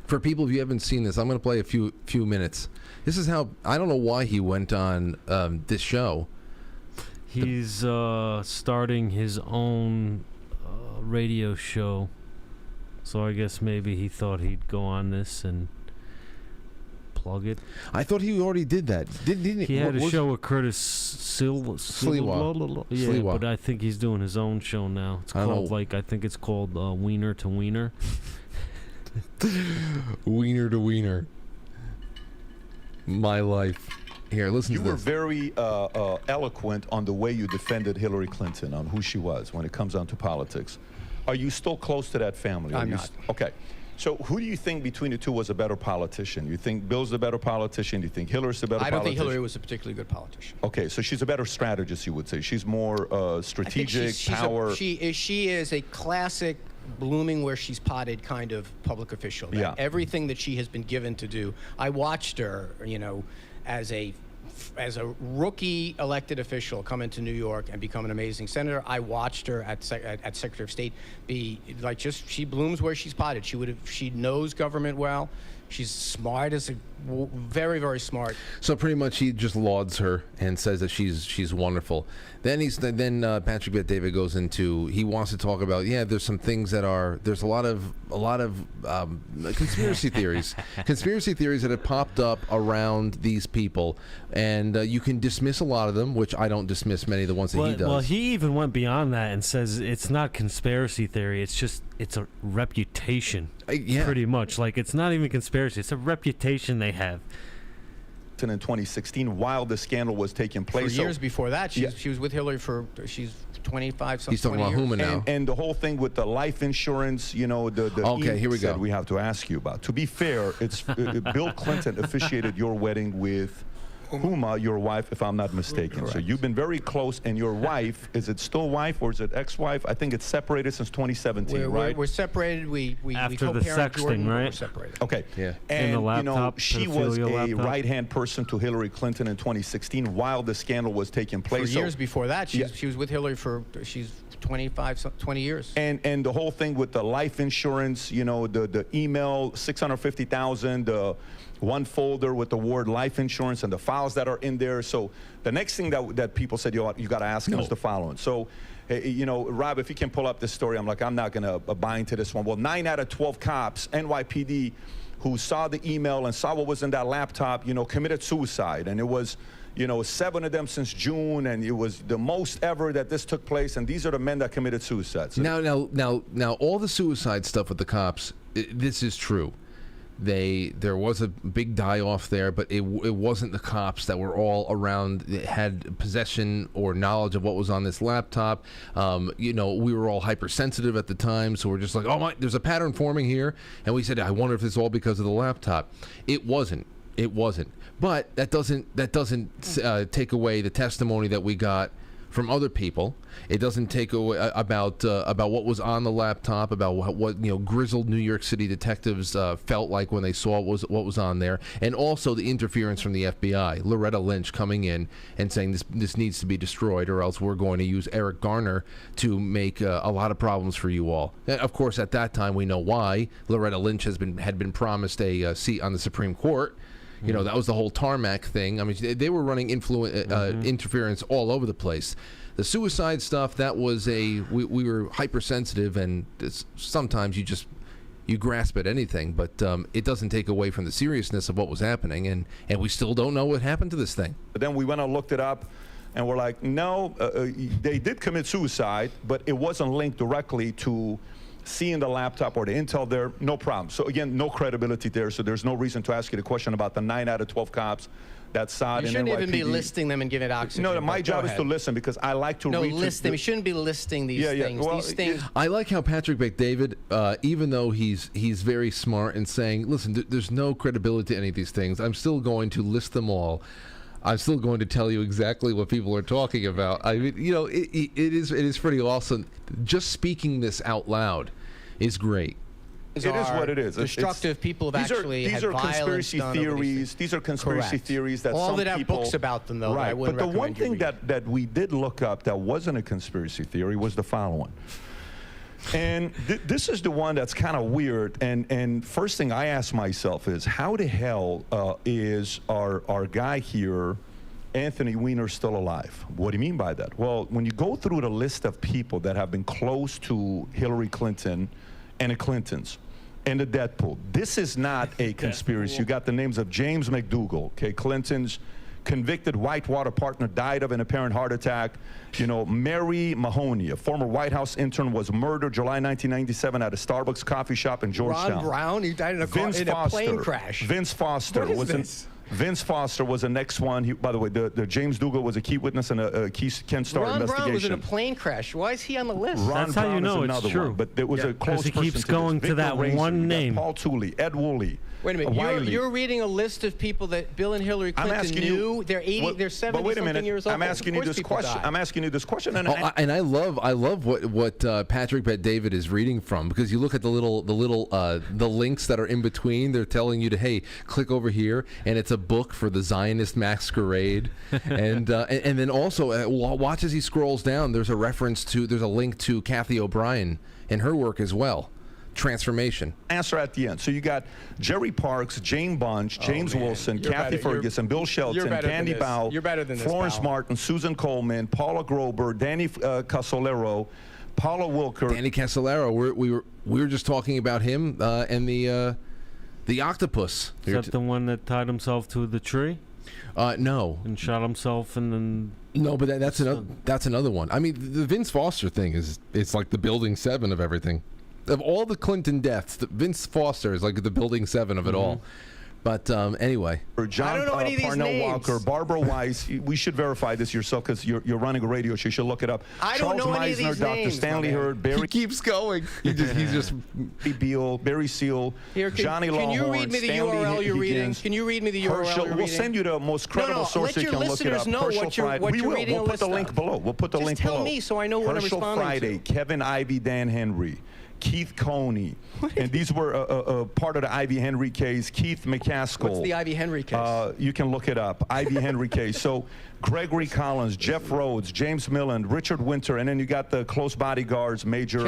For people, if you haven't seen this, I'm going to play a few minutes. This is how, I don't know why he went on this show. He's starting his own radio show. So I guess maybe he thought he'd go on this and plug it. I thought he already did that. Didn't he? Had a show with Curtis Sliwa. Yeah, Sliwa. But I think he's doing his own show now. It's called I think it's called Wiener to Wiener. Wiener to Wiener. My life. Here, listen to this. You were very eloquent on the way you defended Hillary Clinton, on who she was when it comes down to politics. Are you still close to that family? I'm not. Okay. So who do you think between the two was a better politician? You think Bill's the better politician? Do you think Hillary's the better politician? I don't think Hillary was a particularly good politician. Okay, so she's a better strategist, you would say. She's more strategic, power. She is a classic blooming where she's potted kind of public official. Yeah. Everything that she has been given to do. I watched her, as a rookie elected official come into New York and become an amazing senator. I watched her at Secretary of State be like, she blooms where she's potted. She knows government well. She's smart very, very smart. So pretty much he just lauds her and says that she's wonderful. Then Patrick Bet-David goes into, he wants to talk about, there's some things there's a lot of conspiracy theories that have popped up around these people, and you can dismiss a lot of them, which I don't dismiss many of the ones that he does. Well, he even went beyond that and says it's not conspiracy theory, it's a reputation. Pretty much. Like, it's not even conspiracy, it's a reputation they have. In 2016, while the scandal was taking place. For years before that, she was with Hillary she's 25 something. He's talking about Huma now. And the whole thing with the life insurance, okay, here we go. We have to ask you about. To be fair, it's Bill Clinton officiated your wedding with Huma, your wife, if I'm not mistaken. Correct. So you've been very close, and your wife, is it still wife or is it ex-wife? I think it's separated since 2017, right? We're separated. We after the sexting, right? We're separated. Okay. Yeah. And in the laptop, she was a laptop. right-hand person to Hillary Clinton in 2016 while the scandal was taking place. For years before that, she was with Hillary she's 20 years. And the whole thing with the life insurance, the email, $650,000, one folder with the word life insurance and the files that are in there. So the next thing that people said you got to ask them is the following. So, Rob, if you can pull up this story, I'm not going to buy into this one. Well, 9 out of 12 cops, NYPD, who saw the email and saw what was in that laptop, committed suicide. And it was, 7 of them since June, and it was the most ever that this took place. And these are the men that committed suicide. So now, all the suicide stuff with the cops, this is true. There was a big die-off there, but it wasn't the cops that were all around that had possession or knowledge of what was on this laptop. We were all hypersensitive at the time, so we're just like, oh my, there's a pattern forming here, and we said, I wonder if it's all because of the laptop. It wasn't. But that doesn't take away the testimony that we got from other people. It doesn't take away about what was on the laptop, about what grizzled New York City detectives felt like when they saw what was on there, and also the interference from the FBI. Loretta Lynch coming in and saying this needs to be destroyed, or else we're going to use Eric Garner to make a lot of problems for you all. And of course, at that time, we know why. Loretta Lynch had been promised a seat on the Supreme Court. That was the whole tarmac thing. I mean, they were running interference all over the place. The suicide stuff, that was we were hypersensitive, and sometimes you grasp at anything, but it doesn't take away from the seriousness of what was happening, and we still don't know what happened to this thing. But then we went and looked it up, and we're like, no, they did commit suicide, but it wasn't linked directly to seeing the laptop or the intel there, no problem. So again, no credibility there, so there's no reason to ask you the question about the 9 out of 12 cops that saw it. You shouldn't even be listing them and giving it oxygen. No, my job is to listen, because I like to read. No, list them. You shouldn't be listing these things. Well, these things. I like how Patrick Bet-David, even though he's very smart in saying, listen, there's no credibility to any of these things, I'm still going to list them all. I'm still going to tell you exactly what people are talking about. I mean, it is pretty awesome. Just speaking this out loud is great. It is what it is. Destructive people have actually had violence done over these things. These are conspiracy theories that all some that have people, books about them, though. Right. I wouldn't but the one recommend thing that we did look up that wasn't a conspiracy theory was the following. And this is the one that's kind of weird. And first thing I ask myself is, how the hell is our guy here, Anthony Weiner, still alive? What do you mean by that? Well, when you go through the list of people that have been close to Hillary Clinton and the Clintons and the death pool, this is not a conspiracy. You got the names of James McDougal, okay, Clinton's convicted Whitewater partner, died of an apparent heart attack. Mary Mahoney, a former White House intern, was murdered July 1997 at a Starbucks coffee shop in Georgetown. Ron Brown, he died in a plane crash. Vince Foster Vince Foster was the next one. By the way, the James Dougal was a key witness in a key Ken Starr Ron investigation. Brown was in a plane crash. Why is he on the list? That's how you know it's true. One, but there was a close he person keeps going to that Victor one Racer, name. Paul Tooley, Ed Woolley. Wait a minute. You're reading a list of people that Bill and Hillary Clinton knew. They're 80. They're 70-something years old. I'm asking you this question. I'm asking you this question. And I love what Patrick Bet-David is reading from, because you look at the links that are in between. They're telling you to, hey, click over here, and it's a book for the Zionist masquerade, and then also watch as he scrolls down. There's a link to Kathy O'Brien and her work as well. Transformation. Answer at the end. So you got Jerry Parks, Jane Bunch, James Wilson, Kathy Ferguson, Bill Shelton, Candy Bow, Florence Martin, Susan Coleman, Paula Grober, Danny Casolero, Paula Wilker. Danny Casolero. We were just talking about him and the octopus. Is that the one that tied himself to the tree? No. And shot himself and then. No, but that's another one. I mean, the Vince Foster thing it's like the Building 7 of everything. Of all the Clinton deaths, Vince Foster is like the Building 7 of it all. But anyway. John I don't know any of these Parnell names. Walker, Barbara Weiss. We should verify this yourself because you're running a radio show. You should look it up. I don't know any of these Dr. names, Stanley Hurd, Barry. He keeps going. He's just Beal, Barry Seal, Johnny Lawhorn, Can you read me the URL you're reading? Can you read me the URL you're reading? We'll send you the most credible source you can look it up. Let your listeners know what you're reading. We'll put the link below. We'll put the link below. Just tell me so I know what I'm responding to. Friday, Kevin Ivey, Dan Henry. Keith Coney, and these were part of the Ivy Henry case. Keith McCaskill. What's the Ivy Henry case? You can look it up. Ivy Henry case. So Gregory Collins, Jeff Rhodes, James Millen, Richard Winter, and then you got the close bodyguards, Major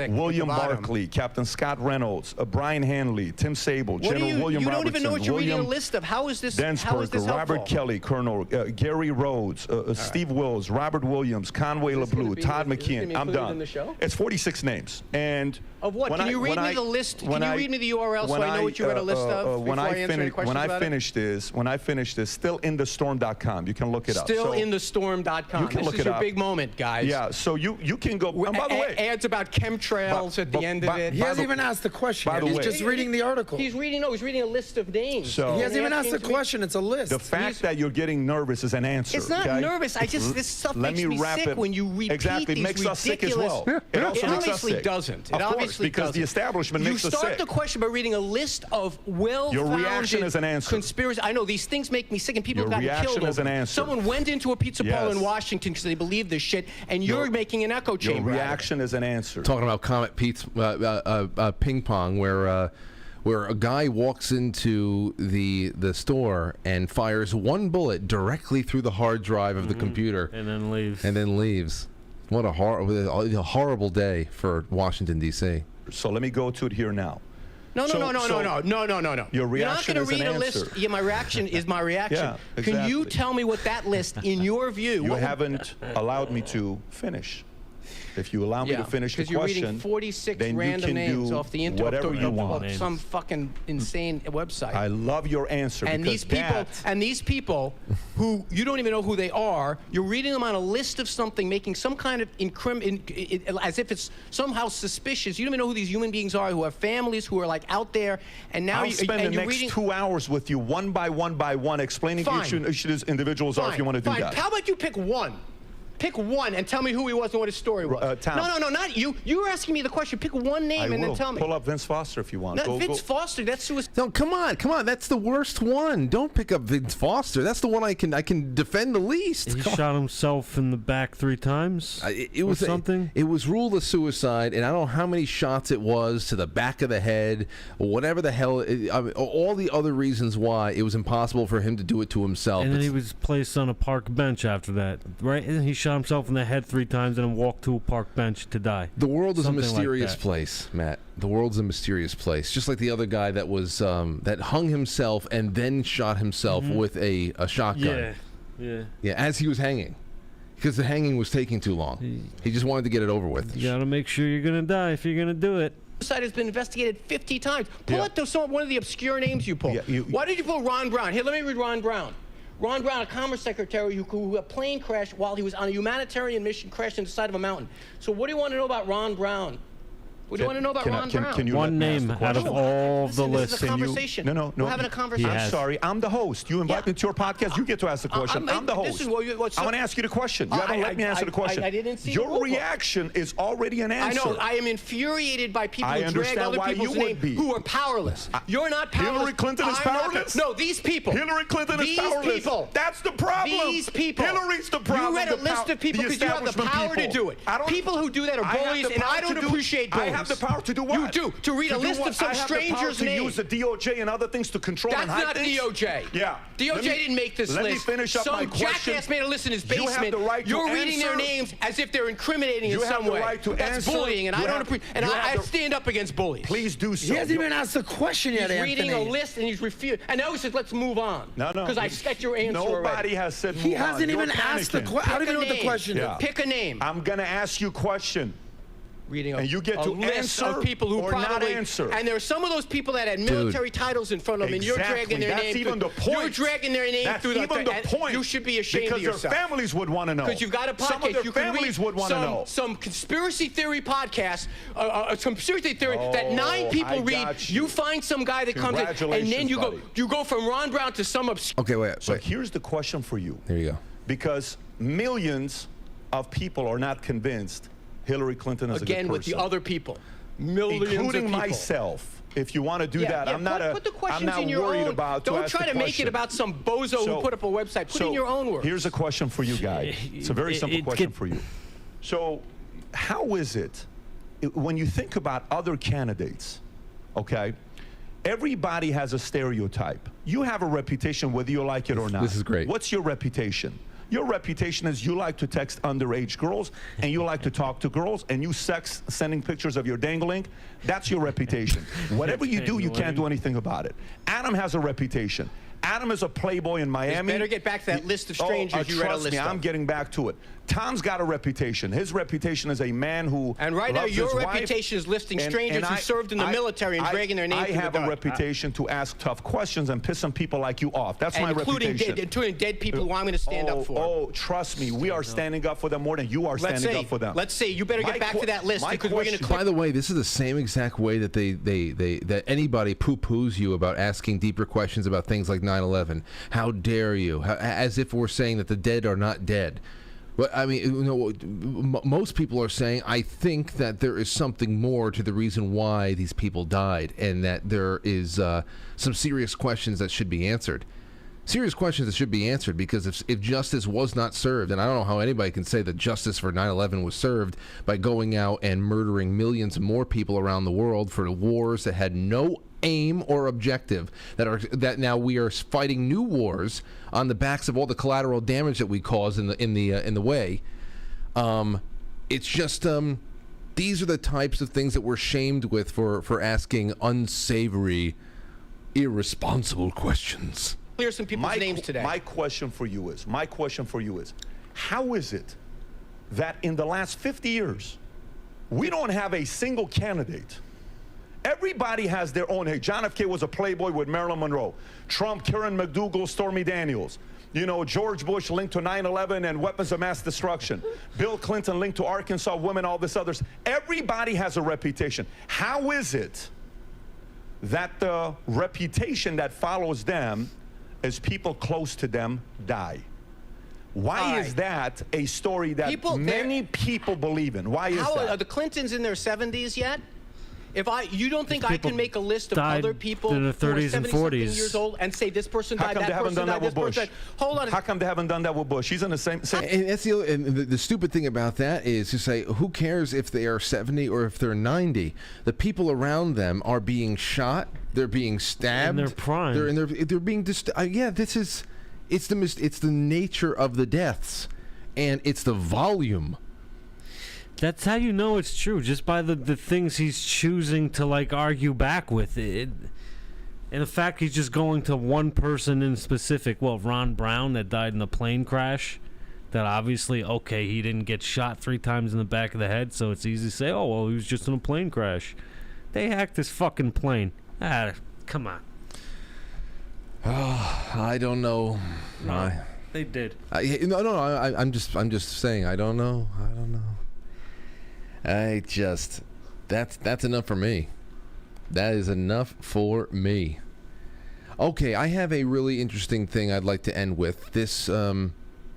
William Barkley, Captain Scott Reynolds, Brian Hanley, Tim Sable, General William Robertson. You don't even know what you're reading a list of. How is this helpful? Robert Kelly, Colonel Gary Rhodes, Steve Wills, Robert Williams, Conway LeBlue, Todd McKeon. I'm done. It's 46 names. And of what? Can you read me the list? Can you read me the URL so I know what you read a list of before I answer any questions about it? When I finish this, stillinthestorm.com. You can look it up. Stillinthestorm.com. You can look it up. This is your big moment, guys. Yeah, so you can go. And by the way, ads about chemtrails at the end of it. He hasn't even asked the question. He's just reading the article. He's reading a list of names. So he hasn't even asked the question. It's a list. The fact that you're getting nervous is an answer. It's not nervous. This stuff makes me sick when you repeat these ridiculous. Exactly, it makes us sick as well. It also makes us sick. It obviously doesn't. Of obviously because the establishment makes us sick. You start the question by reading a list of Your reaction is an answer. conspiracy. I know these things make me sick, and people have gotten killed. Your reaction is an answer. Someone went into a pizza parlor in Washington because they believe this shit, and you're making an echo chamber. Your reaction is an answer. Talking about Comet Pete's ping pong, where a guy walks into the store and fires one bullet directly through the hard drive of the computer, and then leaves. What a horrible day for Washington, D.C. So let me go to it here now. No. Your reaction is an answer. You're not going to read a list. Yeah, my reaction is my reaction. Yeah, exactly. Can you tell me what that list, in your view? You haven't allowed me to finish. If you allow me to finish the question, because you're reading 46 then random you can names do off the internet whatever you want. of some fucking insane website. I love your answer. And these people who you don't even know who they are, you're reading them on a list of something, making some kind of as if it's somehow suspicious. You don't even know who these human beings are, who have families, who are like out there, and now I'll spend the next 2 hours with you, one by one, explaining each individuals are if you want to do that. How about you pick one? Pick one and tell me who he was and what his story was. No, not you. You were asking me the question. Pick one name and then tell me. Pull up Vince Foster if you want. No, Vince Foster, that's suicide. No, come on. That's the worst one. Don't pick up Vince Foster. That's the one I can defend the least. He shot himself in the back 3 times. It was something. It was ruled a suicide, and I don't know how many shots it was to the back of the head, or whatever the hell. All the other reasons why it was impossible for him to do it to himself. And then he was placed on a park bench after that, right? And he shot himself in the head 3 times and then walked to a park bench to die. The world is Something a mysterious like place, Matt. The world's a mysterious place. Just like the other guy that was that hung himself and then shot himself with a shotgun. Yeah. As he was hanging, because the hanging was taking too long. He just wanted to get it over with. You gotta make sure you're gonna die if you're gonna do it. Suicide has been investigated 50 times. Pull out one of the obscure names you pulled. Why did you pull Ron Brown? Here, let me read Ron Brown. Ron Brown, a Commerce Secretary who a plane crashed while he was on a humanitarian mission, crashed into the side of a mountain. So what do you want to know about Ron Brown? What do you want to know about Ron Brown? Can you one name out of all the lists. This is a conversation. No. We're having a conversation. I'm sorry. I'm the host. You invite me to your podcast. You get to ask the question. I'm the host. I want to ask you the question. You haven't let me answer the question. I didn't see your reaction is already an answer. I know. I am infuriated by people who drag other people's names who are powerless. You're not powerless. Hillary Clinton is powerless? No, these people. Hillary Clinton is powerless. These people. That's the problem. These people. Hillary's the problem. You read a list of people because you have the power to do it. People who do that are bullies, and I don't appreciate bullies. I have the power to do what? You do. To read a list of some stranger's names. To use the DOJ and other things to control and hide things? That's not DOJ. Yeah. DOJ didn't make this list. Let me finish up my question. Some jackass made a list in his basement. You have the right to You're answer. reading their names as if they're incriminating in some way. You have the right to That's answer. bullying, and I don't appreciate. And I stand up against bullies. Please do so. He hasn't even asked the question yet, He's Anthony. reading a list, and he's refused. And now he says, let's move on. No. Because I got your answer already. Nobody has said move on. He hasn't even asked the question. I don't even know what the question is. Pick a name. I'm going to ask you a question. And you get to list answer of people who or probably not answer. And there are some of those people that had military titles in front of them, and you're dragging their name. That's even the point. You're dragging their name That's through the even the point. You should be ashamed of yourself. Because their families would want to know. Because you've got a podcast. Some of their you can families read would want to know. Some conspiracy theory podcast, some conspiracy theory that 9 people read. You find some guy that comes in, and then you go from Ron Brown to some obscure. Okay, wait. So here's the question for you. There you go. Because millions of people are not convinced Hillary Clinton is a good person. Again, with the other people. Millions including of people. Myself. If you want to do that, I'm not put the questions I'm not in your worried own. about. Don't try to make it about some bozo who put up a website. Put in your own words. Here's a question for you guys. It's a very simple question for you. So, how is it when you think about other candidates? Okay, everybody has a stereotype. You have a reputation whether you like it or not. This is great. What's your reputation? Your reputation is you like to text underage girls, and you like to talk to girls, and you sex sending pictures of your dangling. That's your reputation. Whatever you do, you can't do anything about it. Adam has a reputation. Adam is a playboy in Miami. You better get back to that list of strangers you read a trust list me, of. I'm getting back to it. Tom's got a reputation. His reputation is a man who And right now, loves your his wife, reputation is listing strangers who served in the military and dragging their name I through the have a dark. reputation to ask tough questions and piss some people like you off. That's my reputation. Including dead people who I'm going to stand up for. Oh, trust me. We are standing up for them more than you are standing up for them. Let's see. You better get back to that list because we're going to By the way, this is the same exact way that that anybody poo-poos you about asking deeper questions about things like 9/11. How dare you? As if we're saying that the dead are not dead. But I mean, you know, most people are saying, I think that there is something more to the reason why these people died, and that there is some serious questions that should be answered. Serious questions that should be answered, because if justice was not served, and I don't know how anybody can say that justice for 9/11 was served by going out and murdering millions more people around the world for the wars that had no aim or objective, that now we are fighting new wars on the backs of all the collateral damage that we caused in the way. It's just these are the types of things that we're shamed with for asking unsavory, irresponsible questions. Clear some people's names today. My question for you is, how is it that in the last 50 years, we don't have a single candidate? Everybody has their own. Hey, John F. K. was a playboy with Marilyn Monroe. Trump, Karen McDougal, Stormy Daniels. You know, George Bush linked to 9/11 and weapons of mass destruction. Bill Clinton linked to Arkansas women, all this others. Everybody has a reputation. How is it that the reputation that follows them as people close to them die? Why is that a story that many people believe in? Why is that? Are the Clintons in their 70s yet? You don't think I can make a list of other people in their who are 30s and 70-something 40s years old and say this person died, that person died, this person died? Hold on. How come they haven't done that with Bush? He's in the same. And that's the stupid thing about that is to say, who cares if they are 70 or if they're 90? The people around them are being shot. They're being stabbed. In their prime. They're being it's the nature of the deaths, and it's the volume. That's how you know it's true, just by the things he's choosing to argue back with it. And the fact he's just going to one person in specific, Ron Brown, that died in a plane crash, that obviously, okay, he didn't get shot 3 times in the back of the head, so it's easy to say, oh, well, he was just in a plane crash. They hacked his fucking plane. Come on. I don't know. No, they did. I'm just saying, I don't know. That's enough for me. That is enough for me. Okay, I have a really interesting thing I'd like to end with. This, I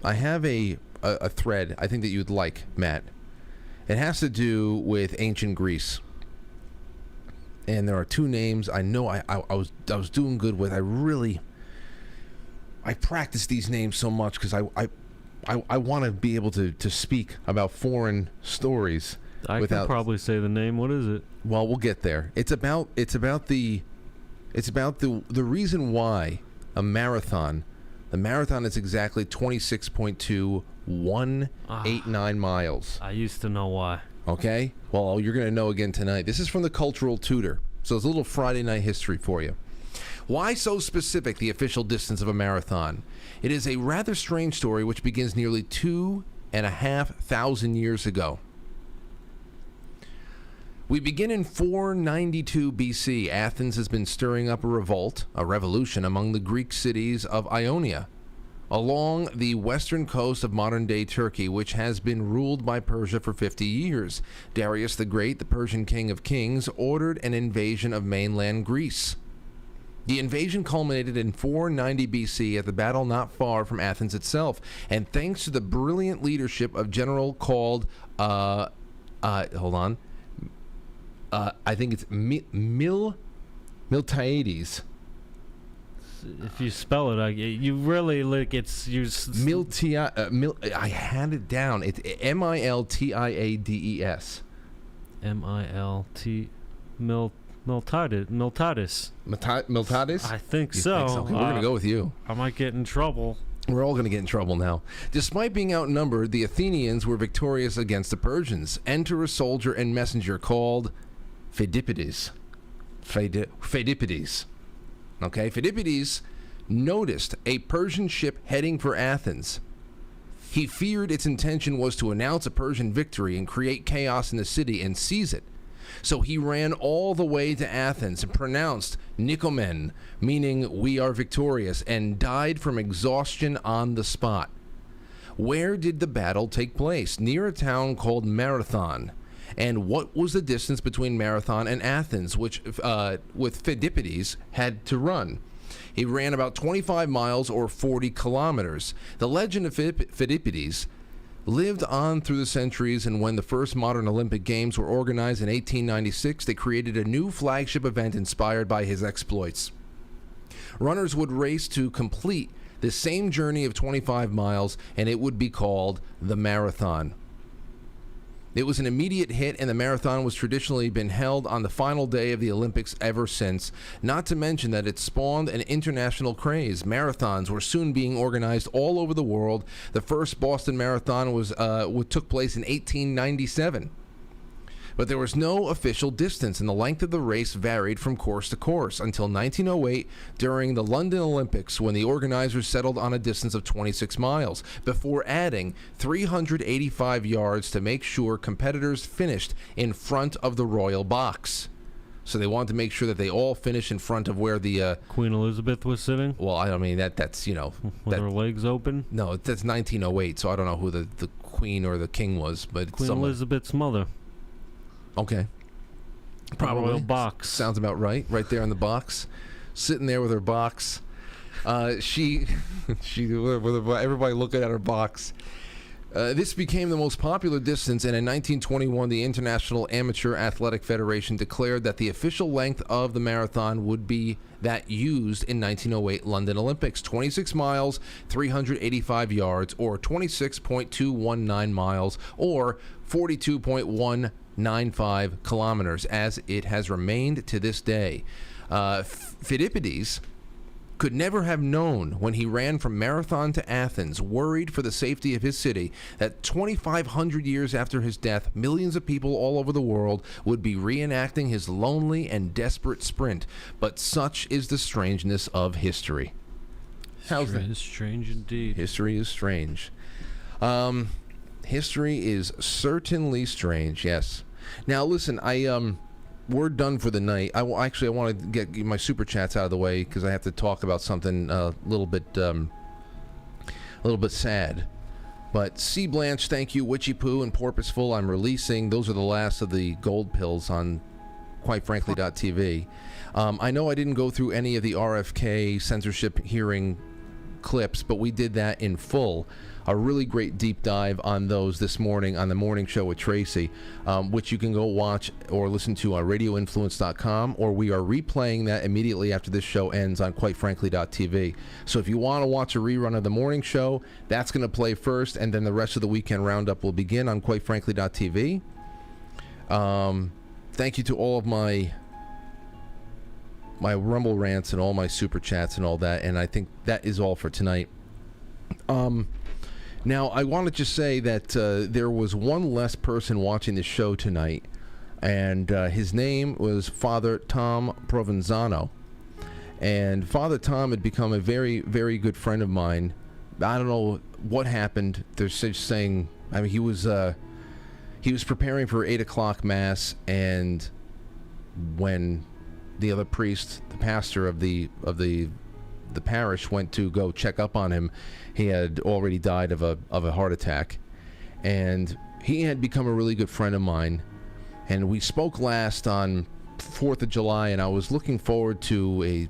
have a thread I think that you'd like, Matt. It has to do with ancient Greece. And there are 2 names I know I was doing good with. I practice these names so much because I want to be able to speak about foreign stories. I can probably say the name. What is it? Well, we'll get there. It's about the reason why a marathon. The marathon is exactly 26.2189 miles. I used to know why. Okay? Well, you're going to know again tonight. This is from the Cultural Tutor. So it's a little Friday night history for you. Why so specific, the official distance of a marathon? It is a rather strange story which begins nearly 2,500 years ago. We begin in 492 BC. Athens has been stirring up a revolution among the Greek cities of Ionia, along the western coast of modern-day Turkey, which has been ruled by Persia for 50 years. Darius the Great, the Persian king of kings, ordered an invasion of mainland Greece. The invasion culminated in 490 BC at the battle not far from Athens itself, and thanks to the brilliant leadership of general called, I think it's Miltiades. If you spell it, you really it's you. I had it down. It's Miltiades. Miltiades. Miltiades? I think so. Okay, we're gonna go with you. I might get in trouble. We're all going to get in trouble now. Despite being outnumbered, the Athenians were victorious against the Persians. Enter a soldier and messenger called Pheidippides. Pheidippides. Okay, Pheidippides noticed a Persian ship heading for Athens. He feared its intention was to announce a Persian victory and create chaos in the city and seize it. So he ran all the way to Athens and pronounced Nikomen, meaning we are victorious, and died from exhaustion on the spot. Where did the battle take place? Near a town called Marathon. And what was the distance between Marathon and Athens, which with Pheidippides had to run? He ran about 25 miles or 40 kilometers. The legend of Pheidippides lived on through the centuries, and when the first modern Olympic Games were organized in 1896, they created a new flagship event inspired by his exploits. Runners would race to complete the same journey of 25 miles, and it would be called the marathon. It was an immediate hit, and the marathon was traditionally been held on the final day of the Olympics ever since, not to mention that it spawned an international craze. Marathons were soon being organized all over the world. The first Boston Marathon took place in 1897. But there was no official distance, and the length of the race varied from course to course until 1908 during the London Olympics, when the organizers settled on a distance of 26 miles, before adding 385 yards to make sure competitors finished in front of the royal box. So they wanted to make sure that they all finished in front of where the Queen Elizabeth was sitting. Well, I mean that's with her legs open. No, that's 1908, so I don't know who the Queen or the King was, but Queen Elizabeth's mother. Okay. Probably. Royal box. Sounds about right. Right there in the box. Sitting there with her box. She with everybody looking at her box. This became the most popular distance, and in 1921, the International Amateur Athletic Federation declared that the official length of the marathon would be that used in 1908 London Olympics: 26 miles, 385 yards, or 26.219 miles, or 42.195 kilometers, as it has remained to this day. Phidippides could never have known, when he ran from Marathon to Athens, worried for the safety of his city, that 2,500 years after his death, millions of people all over the world would be reenacting his lonely and desperate sprint. But such is the strangeness of history. How's that? Strange indeed. History is strange. History is certainly strange, yes. Now, listen, we're done for the night. I want to get my super chats out of the way because I have to talk about something a little bit sad. But C. Blanche, thank you. Witchy Poo and Porpoiseful, I'm releasing. Those are the last of the gold pills on QuiteFrankly.tv. I know I didn't go through any of the RFK censorship hearing clips, but we did that in full. A really great deep dive on those this morning on the morning show with Tracy, which you can go watch or listen to on radioinfluence.com, or we are replaying that immediately after this show ends on QuiteFrankly.tv. So if you want to watch a rerun of the morning show, that's going to play first, and then the rest of the weekend roundup will begin on QuiteFrankly.tv. Thank you to all of my Rumble rants and all my super chats and all that, and I think that is all for tonight. Now, I want to just say that there was one less person watching the show tonight, and his name was Father Tom Provenzano. And Father Tom had become a very, very good friend of mine. I don't know what happened. They're just saying, I mean, he was preparing for 8 o'clock Mass, and when the other priest, the pastor of the parish, went to go check up on him, he had already died of a heart attack. And he had become a really good friend of mine, and we spoke last on 4th of July, and I was looking forward to a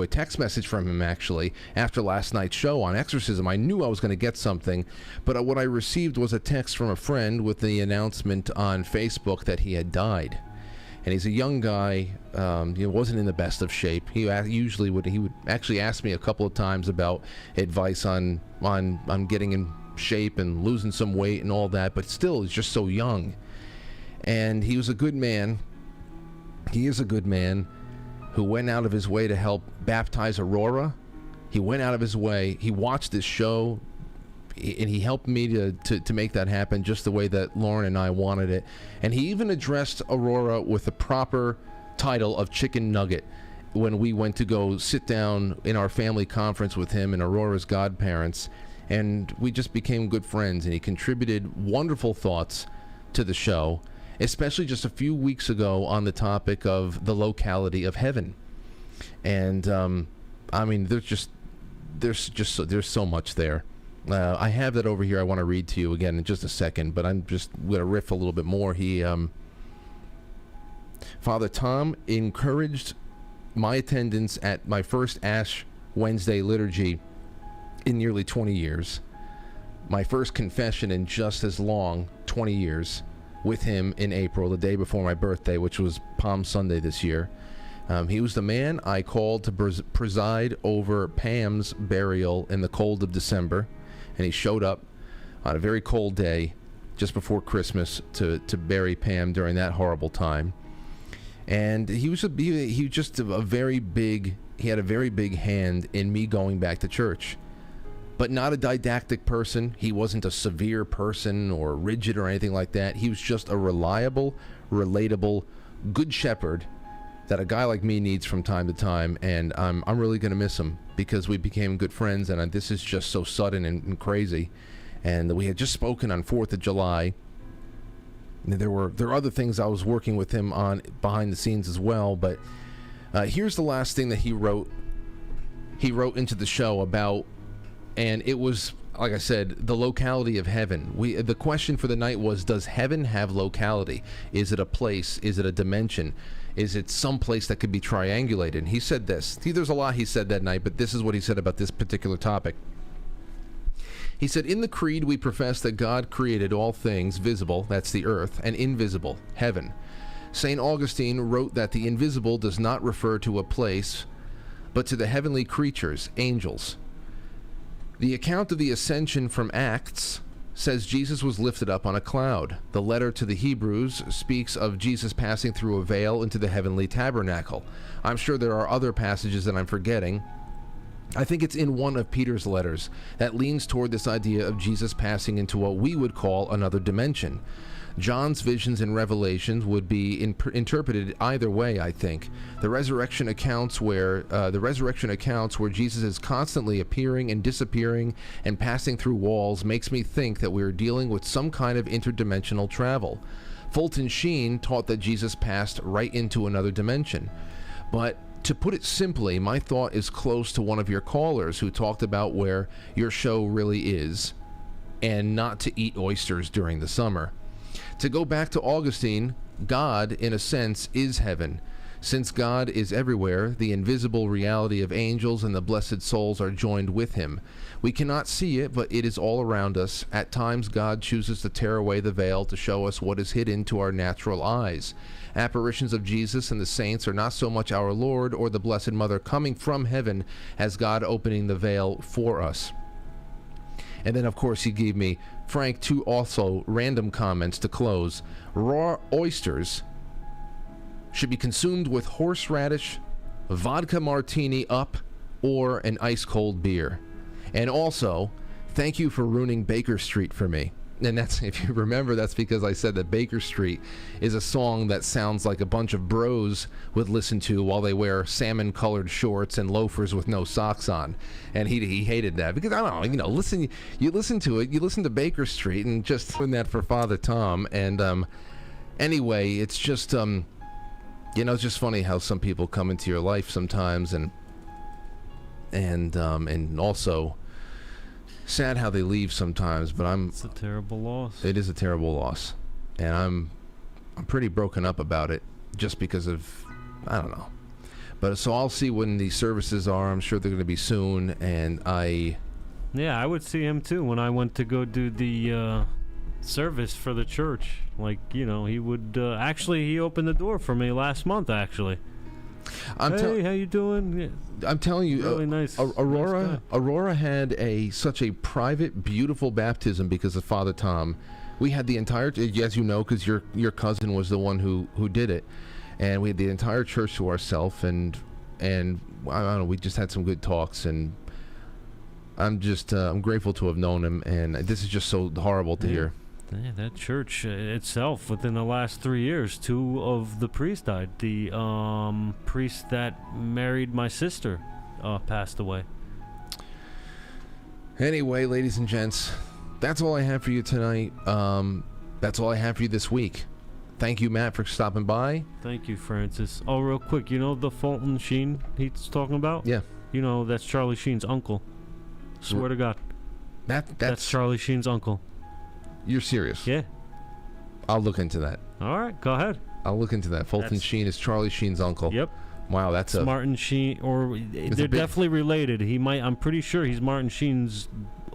text message from him, actually, after last night's show on exorcism. I knew I was going to get something, but what I received was a text from a friend with the announcement on Facebook that he had died. And he's a young guy, wasn't in the best of shape. He would actually ask me a couple of times about advice on getting in shape and losing some weight and all that, but still, he's just so young. And he was a good man. He is a good man who went out of his way to help baptize Aurora. He went out of his way. He watched this show, and he helped me to make that happen just the way that Lauren and I wanted it. And he even addressed Aurora with the proper title of Chicken Nugget when we went to go sit down in our family conference with him and Aurora's godparents. And we just became good friends, and he contributed wonderful thoughts to the show, especially just a few weeks ago on the topic of the locality of heaven. And I mean, there's so much there. I have that over here. I want to read to you again in just a second, but I'm just going to riff a little bit more. Father Tom encouraged my attendance at my first Ash Wednesday liturgy in nearly 20 years. my first confession in just as long, 20 years, with him in April, the day before my birthday, which was Palm Sunday this year. He was the man I called to preside over Pam's burial in the cold of December, and he showed up on a very cold day just before Christmas to bury Pam during that horrible time. And he was just a very big, he had a very big hand in me going back to church. But not a didactic person. He wasn't a severe person or rigid or anything like that. He was just a reliable, relatable, good shepherd that a guy like me needs from time to time. And I'm really going to miss him because we became good friends. And this is just so sudden and crazy. And we had just spoken on 4th of July. There were other things I was working with him on behind the scenes as well. But here's the last thing that he wrote. He wrote into the show about. And it was, like I said, the locality of heaven. The question for the night was, does heaven have locality? Is it a place? Is it a dimension? Is it some place that could be triangulated? And he said this. See, there's a lot he said that night, but this is what he said about this particular topic. He said, in the creed we profess that God created all things visible, that's the earth, and invisible, heaven. St. Augustine wrote that the invisible does not refer to a place, but to the heavenly creatures, angels. The account of the ascension from Acts says Jesus was lifted up on a cloud. The letter to the Hebrews speaks of Jesus passing through a veil into the heavenly tabernacle. I'm sure there are other passages that I'm forgetting. I think it's in one of Peter's letters that leans toward this idea of Jesus passing into what we would call another dimension. John's visions and revelations would be interpreted either way, I think. The resurrection accounts where Jesus is constantly appearing and disappearing and passing through walls makes me think that we are dealing with some kind of interdimensional travel. Fulton Sheen taught that Jesus passed right into another dimension. But to put it simply, my thought is close to one of your callers who talked about where your show really is, and not to eat oysters during the summer. To go back to Augustine, God, in a sense, is heaven. Since God is everywhere, the invisible reality of angels and the blessed souls are joined with him. We cannot see it, but it is all around us. At times, God chooses to tear away the veil to show us what is hidden to our natural eyes. Apparitions of Jesus and the saints are not so much our Lord or the Blessed Mother coming from heaven as God opening the veil for us. And then, of course, he gave me, Frank, 2 also random comments to close. Raw oysters should be consumed with horseradish, vodka martini up, or an ice-cold beer. And also, thank you for ruining Baker Street for me. And that's, if you remember, that's because I said that Baker Street is a song that sounds like a bunch of bros would listen to while they wear salmon-colored shorts and loafers with no socks on. And he hated that because, I don't know, you listen to it, you listen to Baker Street and just doing that for Father Tom. And anyway, it's just, it's just funny how some people come into your life sometimes, and also sad how they leave sometimes, but it's a terrible loss. It is a terrible loss, and I'm pretty broken up about it just because of, I don't know. But so I'll see when the services are. I'm sure they're going to be soon, and I would see him too when I went to go do the service for the church. Like, he would actually, he opened the door for me last month, actually. Hey, how you doing? Yeah. I'm telling you, really nice. Aurora had such a private, beautiful baptism because of Father Tom. We had the entire, as you know, because your cousin was the one who did it, and we had the entire church to ourselves, and I don't know, we just had some good talks, and I'm just I'm grateful to have known him, and this is just so horrible to hear. Yeah, that church itself, within the last 3 years, 2 of the priests died. The priest that married my sister passed away. Anyway, ladies and gents, that's all I have for you tonight. That's all I have for you this week. Thank you, Matt, for stopping by. Thank you, Francis. Oh, real quick, the Fulton Sheen he's talking about? Yeah. That's Charlie Sheen's uncle. Swear to God. That's Charlie Sheen's uncle. You're serious? Yeah. I'll look into that. All right, go ahead. I'll look into that. Fulton Sheen is Charlie Sheen's uncle. Yep. Wow, that's Martin Sheen, or they're definitely related. I'm pretty sure he's Martin Sheen's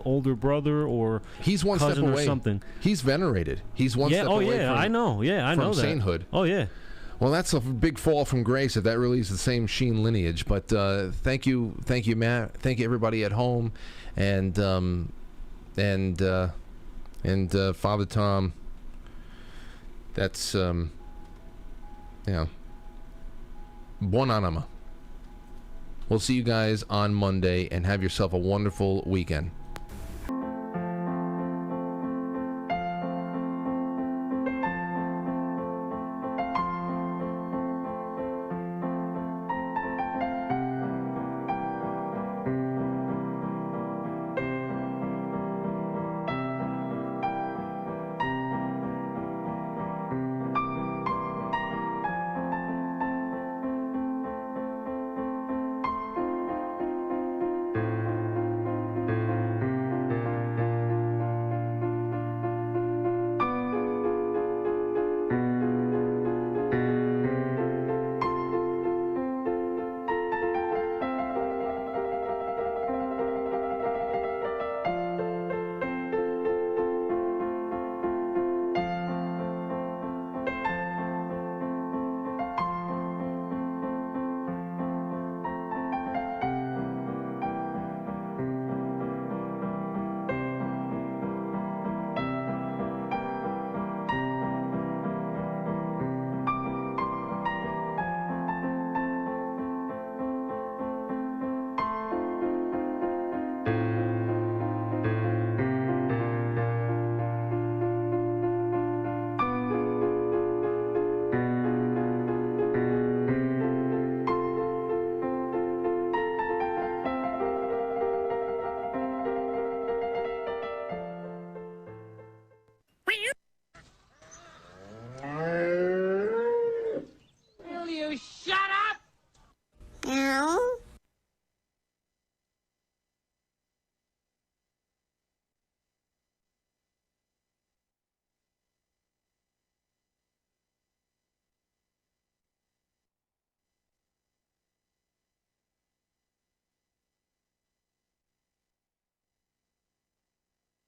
older brother or he's one cousin step away. or something. He's venerated. He's one Yeah, step oh away yeah, from, I know. Yeah, I from know that. sainthood. Oh yeah. Well, that's a big fall from grace if that really is the same Sheen lineage. But thank you, Matt. Thank you, everybody at home, and Father Tom. That's Buon anima. We'll see you guys on Monday, and have yourself a wonderful weekend.